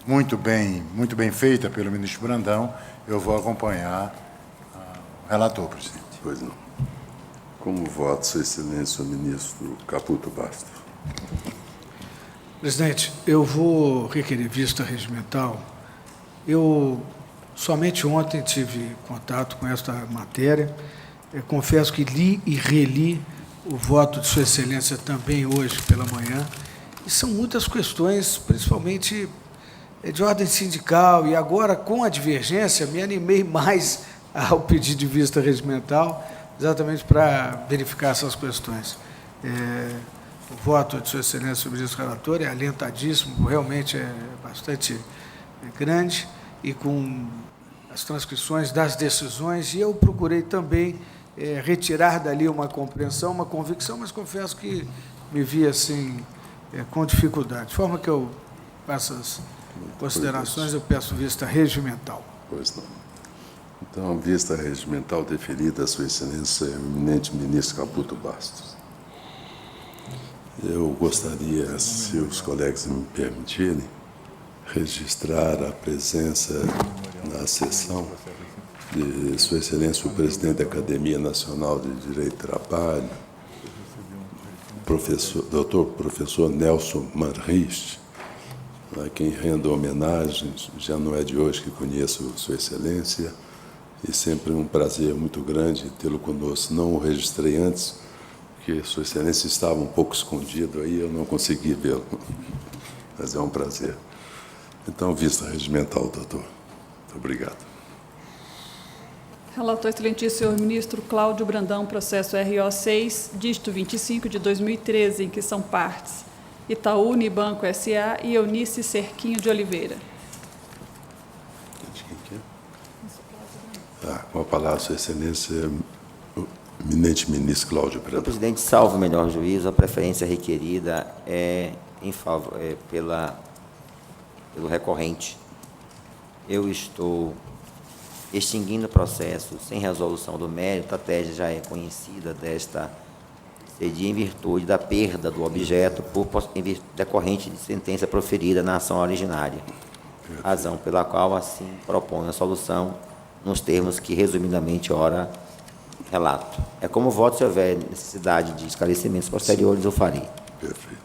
muito bem feita pelo ministro Brandão, eu vou acompanhar o relator, presidente. Pois não. Como voto, Sua Excelência, o ministro Caputo Bastos. Presidente, eu vou requerer vista regimental. Eu somente ontem tive contato com esta matéria. Eu confesso que li e reli o voto de Sua Excelência também hoje pela manhã. E são muitas questões, principalmente de ordem sindical, e agora, com a divergência, me animei mais ao pedido de vista regimental, exatamente para verificar essas questões. O voto de Sua Excelência, o ministro relator, é alentadíssimo, realmente é bastante grande, e com as transcrições das decisões, e eu procurei também retirar dali uma compreensão, uma convicção, mas confesso que me vi assim, com dificuldade. De forma que eu faço as considerações, eu peço vista regimental. Pois não. Então, vista regimental deferida a Sua Excelência, o eminente ministro Caputo Bastos. Eu gostaria, se os colegas me permitirem, registrar a presença na sessão de Sua Excelência, o presidente da Academia Nacional de Direito do Trabalho, doutor professor Nelson Manrich, a quem rendo homenagens. Já não é de hoje que conheço Sua Excelência, e sempre um prazer muito grande tê-lo conosco. Não o registrei antes, porque Sua Excelência estava um pouco escondido aí, eu não consegui vê-lo, mas é um prazer. Então, vista regimental, doutor. Muito obrigado. Relator excelentíssimo, senhor ministro Cláudio Brandão, processo RO 6, dígito 25 de 2013, em que são partes Itaú Unibanco S.A. e Eunice Cerquinho de Oliveira. Com a palavra, Sua Excelência, o eminente ministro Cláudio Brandão. Senhor presidente, salvo o melhor juízo, a preferência requerida é em favor, pelo recorrente. Eu estou extinguindo o processo sem resolução do mérito, a tese já é conhecida desta cedia em virtude da perda do objeto decorrente de sentença proferida na ação originária, razão pela qual, assim, propõe a solução nos termos que, resumidamente, ora relato. É como voto, se houver necessidade de esclarecimentos posteriores, eu farei. Perfeito.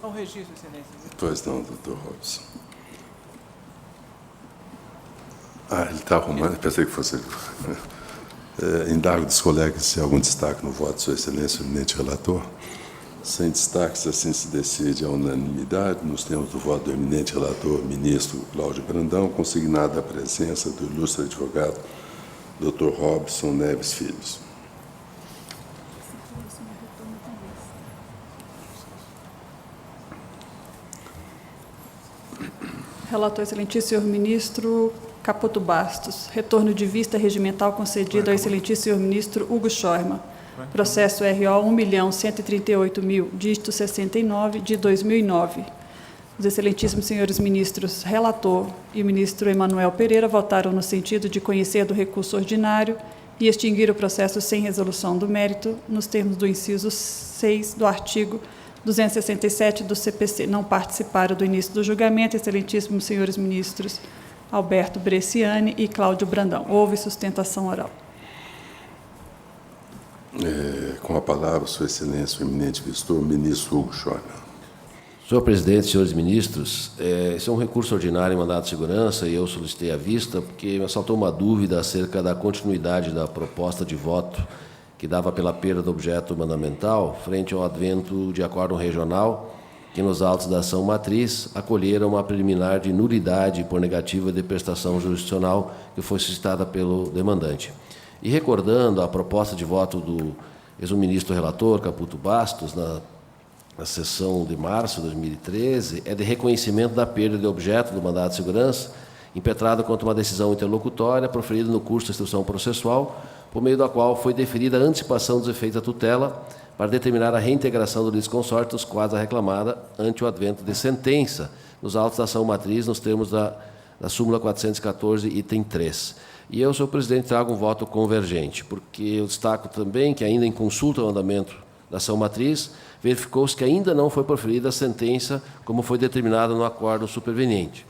Não registro, excelência. Pois não, doutor Robson. Ele está arrumando, pensei que fosse... Indago dos colegas se há algum destaque no voto de Sua Excelência, o eminente relator. Sem destaques, assim se decide a unanimidade, nos termos do voto do eminente relator, ministro Cláudio Brandão, consignada a presença do ilustre advogado, Dr. Robson Neves Filhos. Relator, excelentíssimo senhor ministro Caputo Bastos. Retorno de vista regimental concedido ao excelentíssimo senhor ministro Hugo Schormann. Processo RO 1.138.000, dígito 69, de 2009. Os excelentíssimos senhores ministros relator e o ministro Emanuel Pereira votaram no sentido de conhecer do recurso ordinário e extinguir o processo sem resolução do mérito, nos termos do inciso 6 do artigo 267 do CPC. Não participaram do início do julgamento, excelentíssimos senhores ministros Alberto Bresciani e Cláudio Brandão. Houve sustentação oral. Com a palavra, Sua Excelência, o eminente visitor, o ministro Hugo Schormann. Senhor presidente, senhores ministros, esse é um recurso ordinário em mandado de segurança e eu solicitei a vista porque me assaltou uma dúvida acerca da continuidade da proposta de voto que dava pela perda do objeto mandamental frente ao advento de acórdão regional que, nos autos da ação matriz, acolheram uma preliminar de nulidade por negativa de prestação jurisdicional que foi suscitada pelo demandante. E recordando a proposta de voto do ex-ministro relator, Caputo Bastos, na sessão de março de 2013, é de reconhecimento da perda de objeto do mandado de segurança, impetrado contra uma decisão interlocutória proferida no curso de instrução processual, por meio da qual foi deferida a antecipação dos efeitos da tutela para determinar a reintegração do litisconsorte dos quadros da reclamada ante o advento de sentença nos autos da ação matriz nos termos da súmula 414, item 3. E eu, senhor presidente, trago um voto convergente, porque eu destaco também que, ainda em consulta ao andamento da ação matriz, verificou-se que ainda não foi proferida a sentença como foi determinada no acordo superveniente.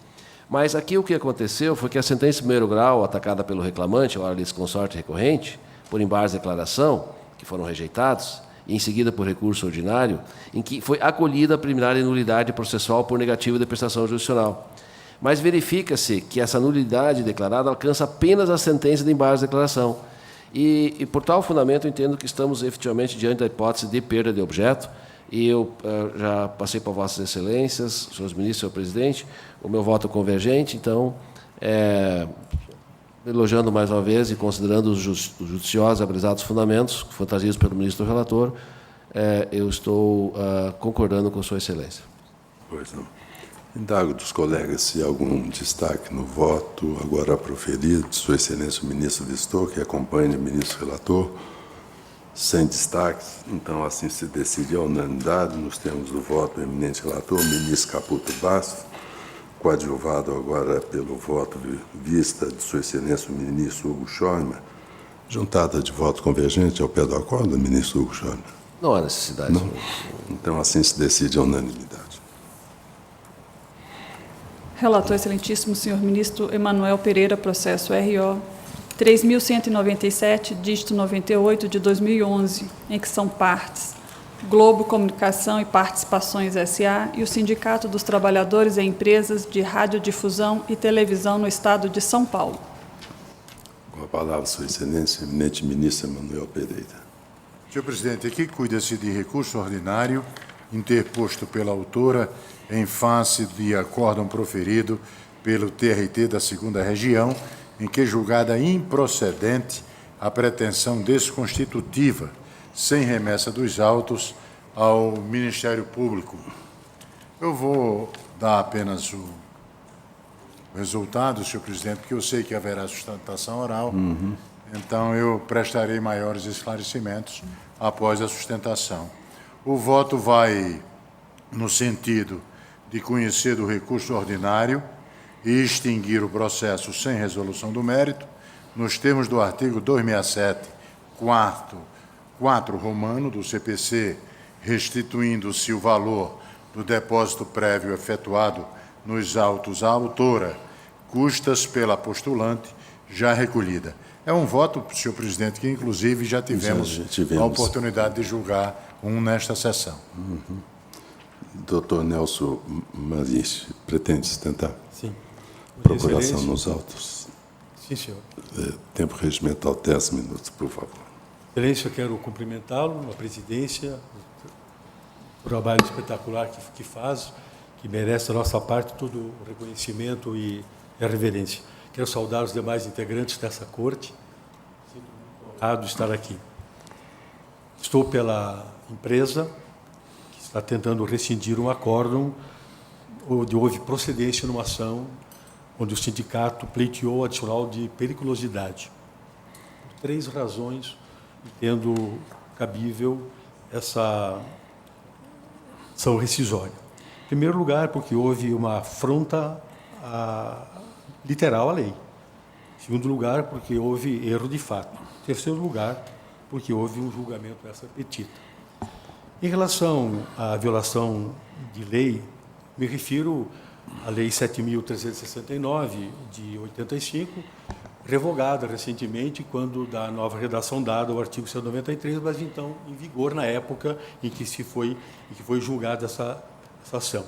Mas aqui o que aconteceu foi que a sentença de primeiro grau, atacada pelo reclamante, hora litisconsorte recorrente, por embargos de declaração, que foram rejeitados, e em seguida por recurso ordinário, em que foi acolhida a preliminar de nulidade processual por negativa de prestação jurisdicional. Mas verifica-se que essa nulidade declarada alcança apenas a sentença de embargos de declaração. E por tal fundamento, entendo que estamos efetivamente diante da hipótese de perda de objeto, e eu já passei para Vossas Excelências, senhores ministros, senhor presidente, o meu voto convergente. Então, elogiando mais uma vez e considerando os judiciosos e abrisados fundamentos fantasiados pelo ministro relator, eu estou concordando com Sua Excelência. Pois não. Indago dos colegas se há algum destaque no voto agora proferido, de Sua Excelência o ministro visitor, que acompanha o ministro relator. Sem destaques, então assim se decide a unanimidade, nos termos do voto do eminente relator, o ministro Caputo Bastos, coadjuvado agora pelo voto de vista de Sua Excelência o ministro Hugo Schormann, juntada de voto convergente ao pé do acordo, ministro Hugo Schormann. Não há necessidade. Não? Então assim se decide a unanimidade. Relator, excelentíssimo senhor ministro Emanuel Pereira, processo RO 3.197, dígito 98, de 2011, em que são partes Globo Comunicação e Participações S.A. e o Sindicato dos Trabalhadores e Empresas de Radiodifusão e Televisão no Estado de São Paulo. Com a palavra, Sua Excelência, eminente ministro Emanuel Pereira. Senhor presidente, aqui cuida-se de recurso ordinário interposto pela autora em face de acórdão proferido pelo TRT da 2ª Região, em que julgada improcedente a pretensão desconstitutiva, sem remessa dos autos, ao Ministério Público. Eu vou dar apenas o resultado, senhor presidente, porque eu sei que haverá sustentação oral, então eu prestarei maiores esclarecimentos após a sustentação. O voto vai no sentido de conhecer do recurso ordinário e extinguir o processo sem resolução do mérito, nos termos do artigo 267, 4 romano do CPC, restituindo-se o valor do depósito prévio efetuado nos autos à autora, custas pela postulante, já recolhida. É um voto, senhor presidente, que inclusive já tivemos a oportunidade de julgar nesta sessão. Doutor Nelson Marins, pretende sustentar? Sim. Procuração nos autos. Sim, senhor. Tempo regimental, 10 minutos, por favor. Excelência, eu quero cumprimentá-lo, a presidência, o trabalho espetacular que faz, que merece da nossa parte todo o reconhecimento e a reverência. Quero saudar os demais integrantes dessa corte. Sinto muito honrado de estar aqui. Estou pela empresa que está tentando rescindir um acórdão onde houve procedência numa ação onde o sindicato pleiteou adicional de periculosidade. Por 3 razões, entendo cabível essa ação rescisória. Em primeiro lugar, porque houve uma afronta literal à lei. Em segundo lugar, porque houve erro de fato. Em terceiro lugar, porque houve um julgamento dessa petita. Em relação à violação de lei, me refiro à Lei 7.369, de 85, revogada recentemente, quando da nova redação dada ao artigo 193, mas então em vigor na época em que foi julgada essa ação.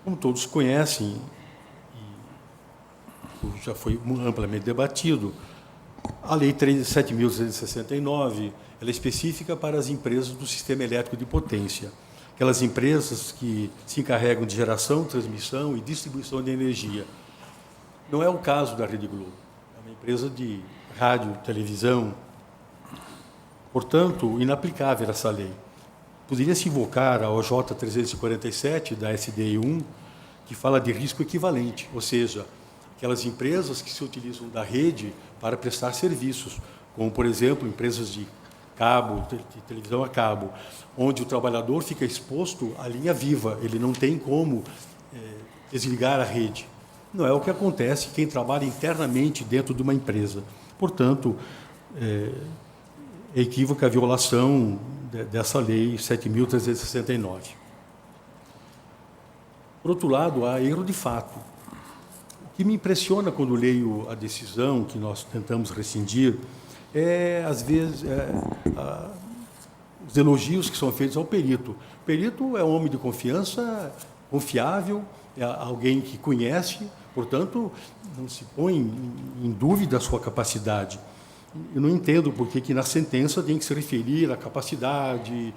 Como todos conhecem, e já foi amplamente debatido, a Lei 7.369 ela é específica para as empresas do sistema elétrico de potência, aquelas empresas que se encarregam de geração, transmissão e distribuição de energia. Não é o caso da Rede Globo, é uma empresa de rádio, televisão, portanto, inaplicável essa lei. Poderia-se invocar a OJ 347 da SDI 1, que fala de risco equivalente, ou seja, aquelas empresas que se utilizam da rede para prestar serviços, como, por exemplo, empresas de cabo, de televisão a cabo, onde o trabalhador fica exposto à linha viva, ele não tem como desligar a rede. Não é o que acontece quem trabalha internamente dentro de uma empresa. Portanto, é equívoca a violação dessa lei 7.369. Por outro lado, há erro de fato. O que me impressiona quando leio a decisão que nós tentamos rescindir às vezes, os elogios que são feitos ao perito. O perito é um homem de confiança, confiável, é alguém que conhece, portanto, não se põe em dúvida a sua capacidade. Eu não entendo por que na sentença tem que se referir à capacidade,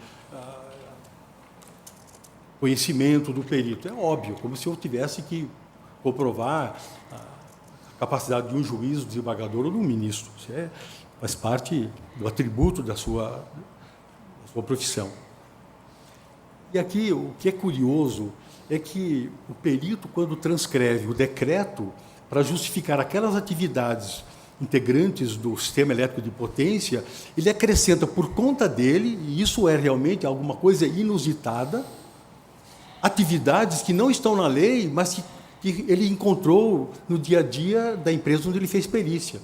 conhecimento do perito. É óbvio, como se eu tivesse que comprovar a capacidade de um juiz, do desembargador ou do ministro. Isso faz parte do atributo da sua profissão. E aqui, o que é curioso é que o perito, quando transcreve o decreto para justificar aquelas atividades integrantes do sistema elétrico de potência, ele acrescenta por conta dele, e isso é realmente alguma coisa inusitada, atividades que não estão na lei, mas que ele encontrou no dia a dia da empresa onde ele fez perícia.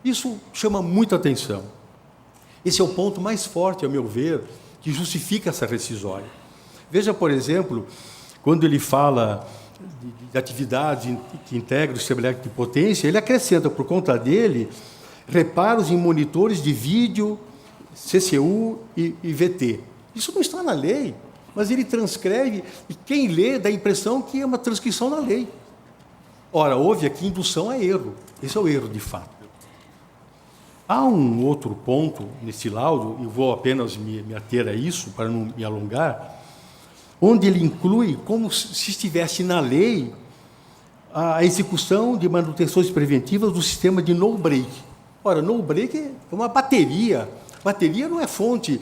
Isso chama muita atenção. Esse é o ponto mais forte, a meu ver, que justifica essa rescisória. Veja, por exemplo, quando ele fala de atividades que integram o sistema elétrico de potência, ele acrescenta, por conta dele, reparos em monitores de vídeo, CCU e VT. Isso não está na lei, mas ele transcreve, e quem lê dá a impressão que é uma transcrição da lei. Ora, houve aqui indução a erro. Esse é o erro, de fato. Há um outro ponto nesse laudo, e vou apenas me ater a isso, para não me alongar, onde ele inclui, como se estivesse na lei, a execução de manutenções preventivas do sistema de no-break. Ora, no-break é uma bateria. Bateria não é fonte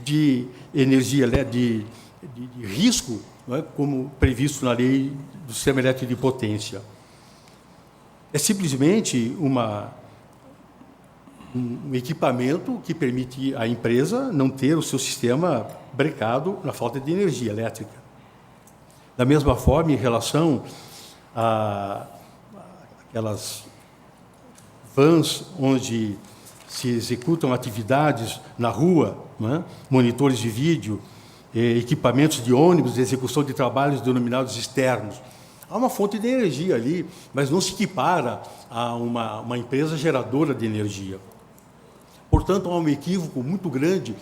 de energia, de risco, não é? Como previsto na lei do sistema elétrico de potência. É simplesmente um equipamento que permite à empresa não ter o seu sistema brecado na falta de energia elétrica. Da mesma forma, em relação aquelas vans onde se executam atividades na rua, né? Monitores de vídeo, equipamentos de ônibus de execução de trabalhos denominados externos. Há uma fonte de energia ali, mas não se equipara a uma empresa geradora de energia. Portanto, há um equívoco muito grande,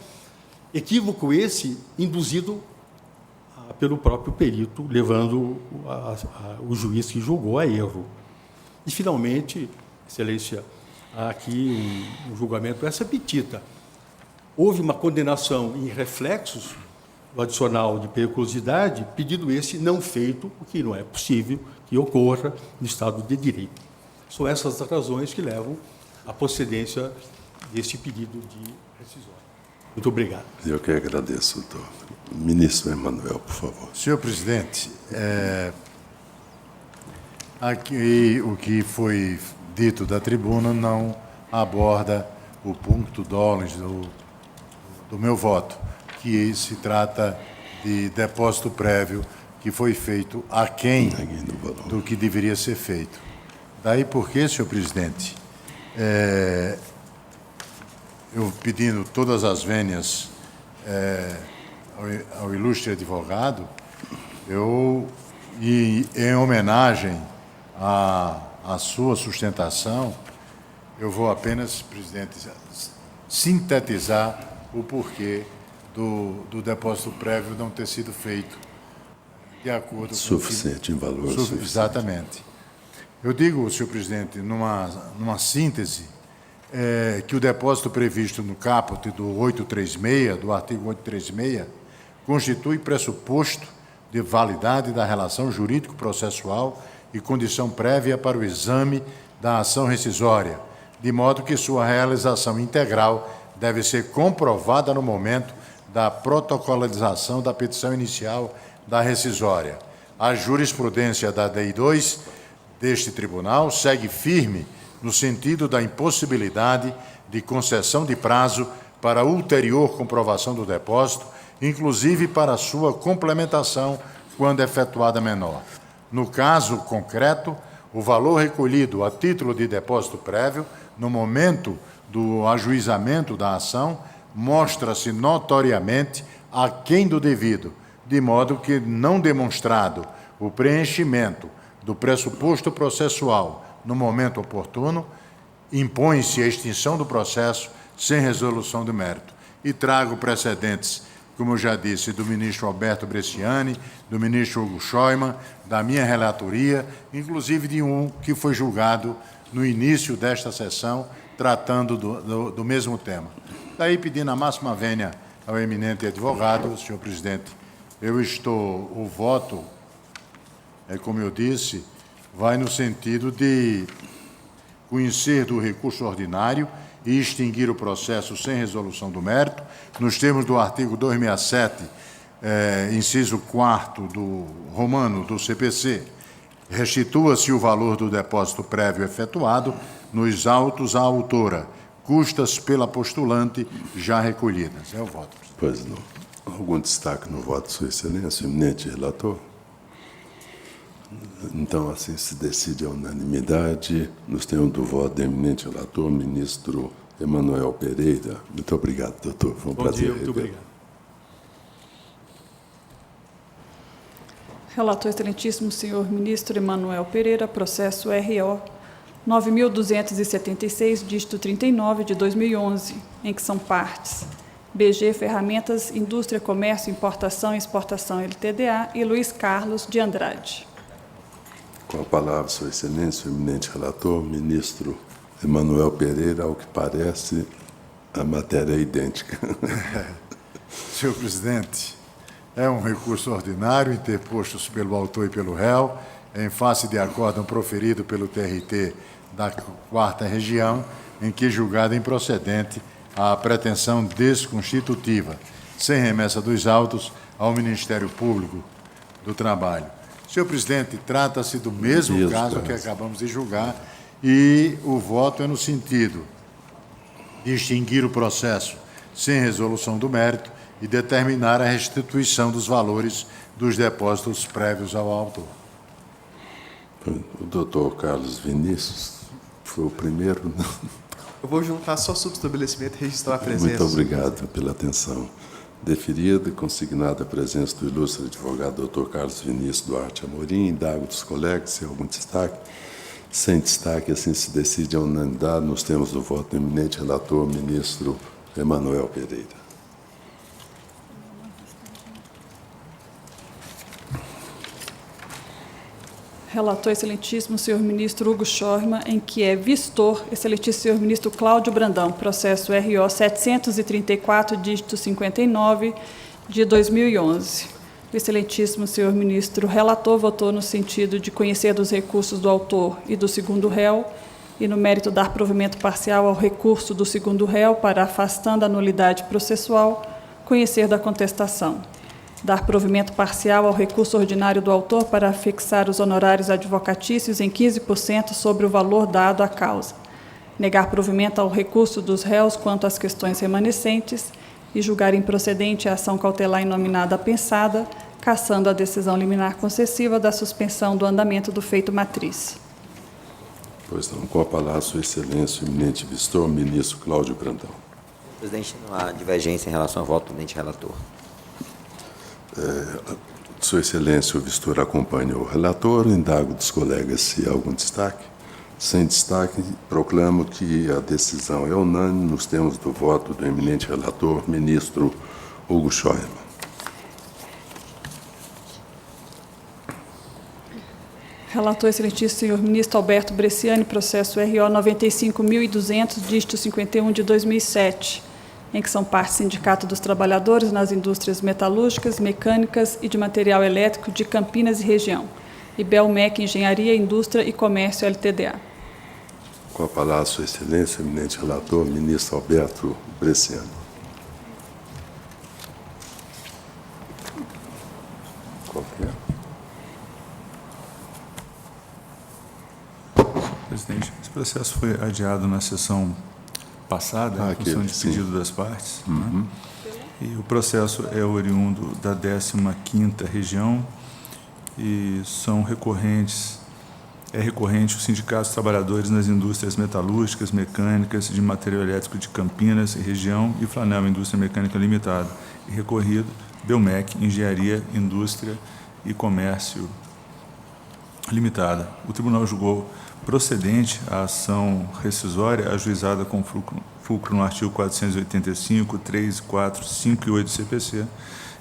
equívoco esse induzido pelo próprio perito, levando o juiz que julgou a erro. E, finalmente, Excelência, aqui um julgamento essa petita. Houve uma condenação em reflexos do adicional de periculosidade, pedido esse não feito, o que não é possível que ocorra no Estado de Direito. São essas as razões que levam à procedência deste pedido de rescisória. Muito obrigado. Eu que agradeço, doutor. Ministro Emanuel, por favor. Senhor presidente, aqui o que foi dito da tribuna não aborda o ponto dolens do meu voto, que se trata de depósito prévio que foi feito aquém do que deveria ser feito. Daí porque, senhor presidente, eu pedindo todas as vênias ao ilustre advogado, e em homenagem à sua sustentação, eu vou apenas, presidente, sintetizar o porquê do depósito prévio não ter sido feito de acordo com suficiente em valor. Exatamente. Eu digo, senhor presidente, numa síntese, que o depósito previsto no caput do 836, do artigo 836, constitui pressuposto de validade da relação jurídico-processual e condição prévia para o exame da ação rescisória, de modo que sua realização integral deve ser comprovada no momento da protocolarização da petição inicial da rescisória. A jurisprudência da DEI 2 deste tribunal segue firme no sentido da impossibilidade de concessão de prazo para ulterior comprovação do depósito, inclusive para sua complementação quando efetuada menor. No caso concreto, o valor recolhido a título de depósito prévio, no momento do ajuizamento da ação, mostra-se notoriamente aquém do devido, de modo que, não demonstrado o preenchimento do pressuposto processual no momento oportuno, impõe-se a extinção do processo sem resolução do mérito. E trago precedentes, como eu já disse, do ministro Alberto Bresciani, do ministro Hugo Scheumann, da minha relatoria, inclusive de um que foi julgado no início desta sessão, tratando do mesmo tema. Daí, pedindo a máxima vênia ao eminente advogado, senhor presidente, o voto, como eu disse, vai no sentido de conhecer do recurso ordinário e extinguir o processo sem resolução do mérito, nos termos do artigo 267, inciso 4º do romano do CPC, restitua-se o valor do depósito prévio efetuado nos autos à autora, custas pela postulante já recolhidas. É o voto. Pois não. Algum destaque no voto, Sua Excelência, eminente relator? Então, assim se decide a unanimidade. Nos termos do voto do eminente relator, ministro Emanuel Pereira. Muito obrigado, doutor. Foi um prazer. Muito obrigado. Relator excelentíssimo senhor ministro Emanuel Pereira, processo RO 9.276, dígito 39, de 2011, em que são partes BG Ferramentas, Indústria, Comércio, Importação e Exportação LTDA e Luiz Carlos de Andrade. Com a palavra, Sua Excelência, o eminente relator, ministro Emanuel Pereira. Ao que parece, a matéria é idêntica. Senhor presidente, é um recurso ordinário interposto pelo autor e pelo réu, em face de acórdão proferido pelo TRT da 4ª Região, em que julgada improcedente a pretensão desconstitutiva, sem remessa dos autos ao Ministério Público do Trabalho. Senhor presidente, trata-se do mesmo caso que acabamos de julgar e o voto é no sentido de extinguir o processo sem resolução do mérito e determinar a restituição dos valores dos depósitos prévios ao autor. O doutor Carlos Vinícius foi o primeiro. Eu vou juntar só subestabelecimento e registrar a presença. Muito obrigado pela atenção. Deferida e consignada a presença do ilustre advogado Dr. Carlos Vinícius Duarte Amorim, indago dos colegas se há algum destaque. Sem destaque, assim se decide a unanimidade nos termos do voto do eminente relator, ministro Emanuel Pereira. Relator, excelentíssimo senhor ministro Hugo Schormann, em que é vistor, excelentíssimo senhor ministro Cláudio Brandão, processo RO 734, dígito 59, de 2011. O excelentíssimo senhor ministro relator votou no sentido de conhecer dos recursos do autor e do segundo réu, e no mérito dar provimento parcial ao recurso do segundo réu para, afastando a nulidade processual, conhecer da contestação. Dar provimento parcial ao recurso ordinário do autor para fixar os honorários advocatícios em 15% sobre o valor dado à causa. Negar provimento ao recurso dos réus quanto às questões remanescentes e julgar improcedente a ação cautelar inominada apensada, cassando a decisão liminar concessiva da suspensão do andamento do feito matriz. Pois não, com a palavra, Sua Excelência, o eminente vistor, ministro Cláudio Brandão. Presidente, não há divergência em relação ao voto do eminente relator. Sua Excelência, o vistor acompanha o relator, indago dos colegas se há algum destaque. Sem destaque, proclamo que a decisão é unânime nos termos do voto do eminente relator, ministro Hugo Schormann. Relator, excelentíssimo senhor ministro Alberto Bresciani, processo RO 95.200, dígito 51 de 2007, em que são parte Sindicato dos Trabalhadores nas Indústrias Metalúrgicas, Mecânicas e de Material Elétrico de Campinas e Região, e Belmec Engenharia, Indústria e Comércio LTDA. Com a palavra, Sua Excelência, o eminente relator, ministro Alberto Bresciani. Qualquer. Presidente, esse processo foi adiado na sessão passada, em função de pedido das partes. Né? E o processo é oriundo da 15ª Região e são recorrente o Sindicato dos Trabalhadores nas Indústrias Metalúrgicas, Mecânicas de Material Elétrico de Campinas e Região e Flanel Indústria Mecânica Limitada. E recorrido, Belmec Engenharia, Indústria e Comércio Limitada. O tribunal julgou procedente a ação rescisória ajuizada com fulcro no artigo 485, 3, 4, 5 e 8 do CPC,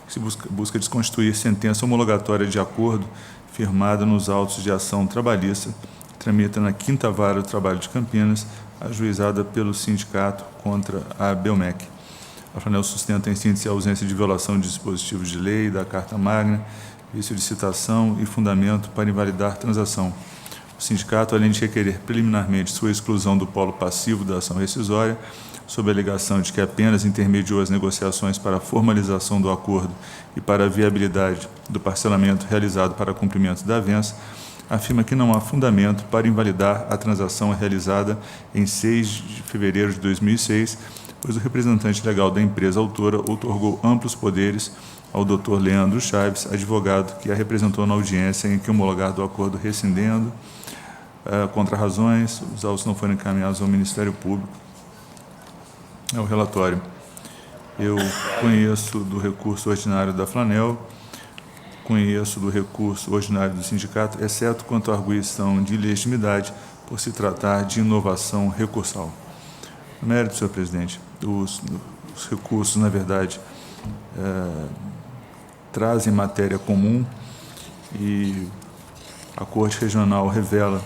que se busca desconstituir sentença homologatória de acordo firmada nos autos de ação trabalhista, que tramita na 5ª Vara do Trabalho de Campinas, ajuizada pelo sindicato contra a Belmec. A Flanel sustenta em síntese a ausência de violação de dispositivos de lei, da Carta Magna, vício de citação e fundamento para invalidar transação. O sindicato, além de requerer preliminarmente sua exclusão do polo passivo da ação rescisória, sob a alegação de que apenas intermediou as negociações para a formalização do acordo e para a viabilidade do parcelamento realizado para cumprimento da avença, afirma que não há fundamento para invalidar a transação realizada em 6 de fevereiro de 2006, pois o representante legal da empresa autora outorgou amplos poderes ao Dr. Leandro Chaves, advogado que a representou na audiência em que homologado o acordo rescindendo, contra razões, os autos não foram encaminhados ao Ministério Público. É o relatório. Eu conheço do recurso ordinário da Flanel, conheço do recurso ordinário do sindicato, exceto quanto à arguição de ilegitimidade, por se tratar de inovação recursal. No mérito, senhor presidente, os recursos, na verdade, trazem matéria comum e a Corte Regional revela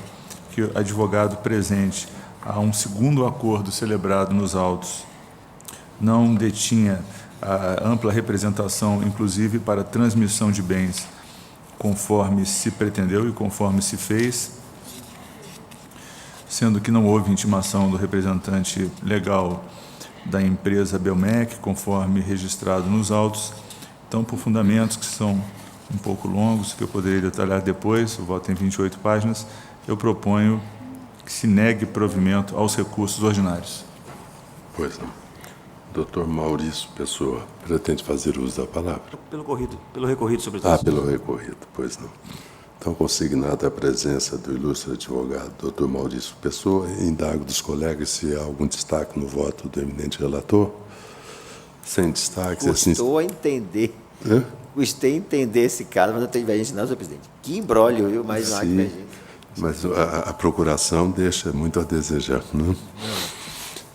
que o advogado presente a um segundo acordo celebrado nos autos não detinha a ampla representação, inclusive para transmissão de bens, conforme se pretendeu e conforme se fez, sendo que não houve intimação do representante legal da empresa Belmec, conforme registrado nos autos. Então, por fundamentos que são um pouco longos, que eu poderia detalhar depois, o voto tem 28 páginas, eu proponho que se negue provimento aos recursos ordinários. Pois não. Doutor Maurício Pessoa, pretende fazer uso da palavra? Pelo recorrido, senhor presidente. Pelo recorrido, pois não. Então, consignada a presença do ilustre advogado Dr. Maurício Pessoa, indago dos colegas se há algum destaque no voto do eminente relator. Sem destaques, assim... Custou a entender. Hã? Custei entender esse caso, mas não tem divergência não, senhor presidente. Que imbróglio, viu? Mas não há Sim, divergência. mas a procuração deixa muito a desejar, né?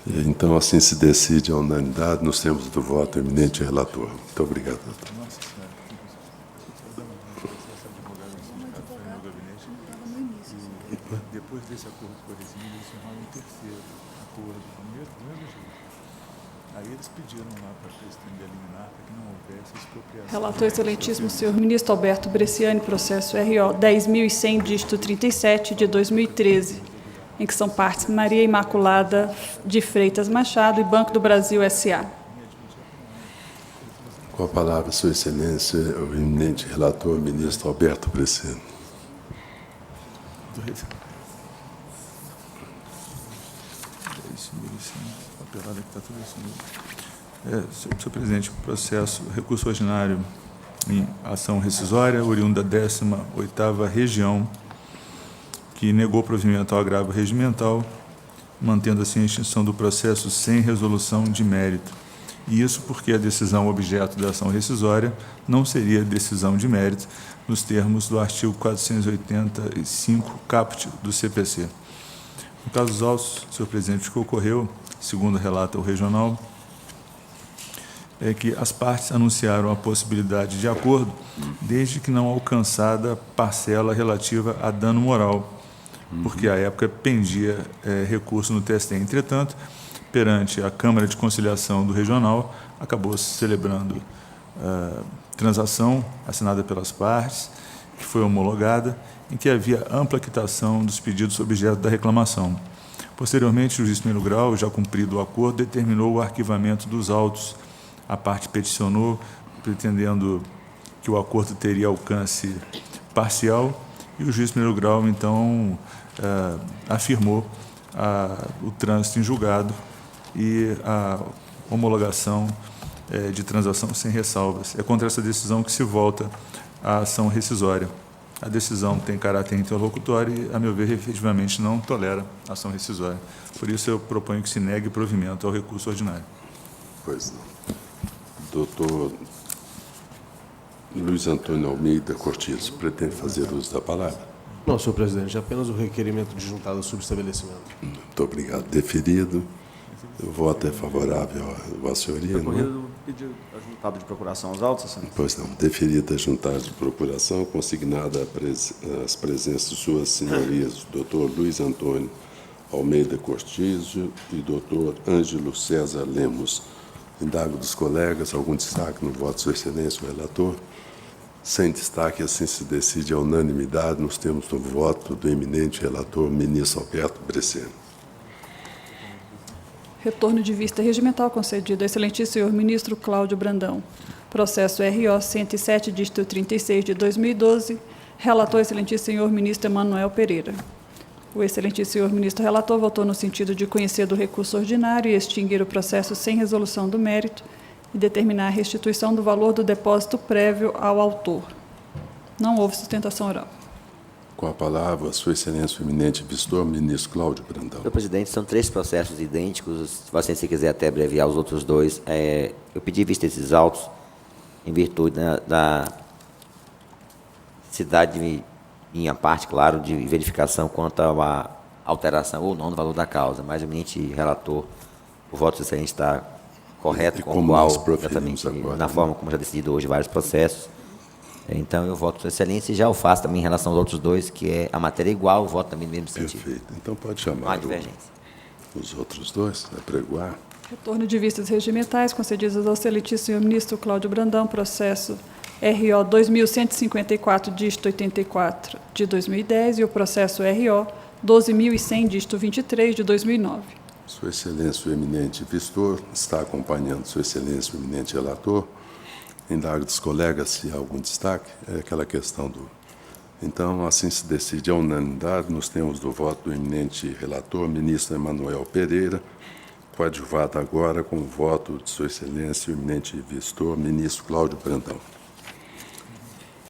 Então, assim se decide a unanimidade nos termos do voto do eminente relator. Muito obrigado, doutor. Depois desse acordo com o Corezinho, eles firmaram um terceiro acordo no mesmo jeito. Aí eles pediram lá para a questão de eliminar, para que não houvesse expropriação. Relator excelentíssimo senhor ministro Alberto Bresciani, processo RO 10.100, dígito 37, de 2013, em que são partes Maria Imaculada de Freitas Machado e Banco do Brasil S.A. Com a palavra, Sua Excelência, o eminente relator, ministro Alberto Bresciani. Papelada que está tudo isso mesmo. Senhor presidente, processo, recurso ordinário em ação rescisória, oriunda da 18ª Região, que negou provimento ao agravo regimental, mantendo assim a extinção do processo sem resolução de mérito. E isso porque a decisão objeto da ação rescisória não seria decisão de mérito, nos termos do artigo 485, caput do CPC. No caso dos autos, senhor presidente, o que ocorreu, segundo relata o regional, é que as partes anunciaram a possibilidade de acordo, desde que não alcançada parcela relativa a dano moral, porque à época pendia recurso no TST. Entretanto, perante a Câmara de Conciliação do Regional, acabou se celebrando transação assinada pelas partes, que foi homologada, em que havia ampla quitação dos pedidos objeto da reclamação. Posteriormente, o juiz de primeiro grau, já cumprido o acordo, determinou o arquivamento dos autos. A parte peticionou, pretendendo que o acordo teria alcance parcial, e o juiz de primeiro grau, então, afirmou o trânsito em julgado e a homologação de transação sem ressalvas. É contra essa decisão que se volta a ação rescisória. A decisão tem caráter interlocutório e, a meu ver, efetivamente não tolera ação rescisória. Por isso, eu proponho que se negue provimento ao recurso ordinário. Pois não. Doutor Luiz Antônio Almeida Cortizo, pretende fazer uso da palavra? Não, senhor presidente, apenas o requerimento de juntada sobre estabelecimento. Muito obrigado. Deferido. O voto é favorável à Vossa Senhoria, não é? Pedir a juntada de procuração aos autos, senhor. Pois não. Deferida a juntada de procuração, consignada as presenças de Suas Senhorias, doutor Luiz Antônio Almeida Cortizo e doutor Ângelo César Lemos. Indago dos colegas, algum destaque no voto de Sua Excelência, o relator? Sem destaque, assim se decide a unanimidade nos termos do voto do eminente relator, ministro Alberto Bresciani. Retorno de vista regimental concedido ao excelentíssimo senhor ministro Cláudio Brandão. Processo RO 107, dígito 36 de 2012. Relator, excelentíssimo senhor ministro Emanuel Pereira. O excelentíssimo senhor ministro relator votou no sentido de conhecer do recurso ordinário e extinguir o processo sem resolução do mérito e determinar a restituição do valor do depósito prévio ao autor. Não houve sustentação oral. Com a palavra, Sua Excelência, o eminente vistor, ministro Cláudio Brandão. Senhor presidente, são 3 processos idênticos. Se Vossa Excelência quiser até abreviar os outros 2, eu pedi vista desses autos em virtude da necessidade de minha parte, claro, de verificação quanto à alteração ou não do valor da causa. Mas o eminente relator, o voto do excelente está correto, com o qual, exatamente, na forma como já decidido hoje vários processos. Então, eu voto com excelência e já o faço também em relação aos outros 2, que é a matéria igual, o voto também no mesmo sentido. Perfeito. Então, pode chamar não há divergência. Os outros 2, apregoar. Retorno de vistas regimentais concedidas ao excelentíssimo senhor ministro Cláudio Brandão, processo RO 2154, dígito 84, de 2010, e o processo RO 12.100, dígito 23, de 2009. Sua Excelência, o eminente vistor, está acompanhando Sua Excelência, o eminente relator. Indago dos colegas se há algum destaque, é aquela questão do... Então, assim se decide a unanimidade nos termos do voto do eminente relator, ministro Emanuel Pereira, coadjuvado agora com o voto de Sua Excelência, o eminente vistor, ministro Cláudio Brandão.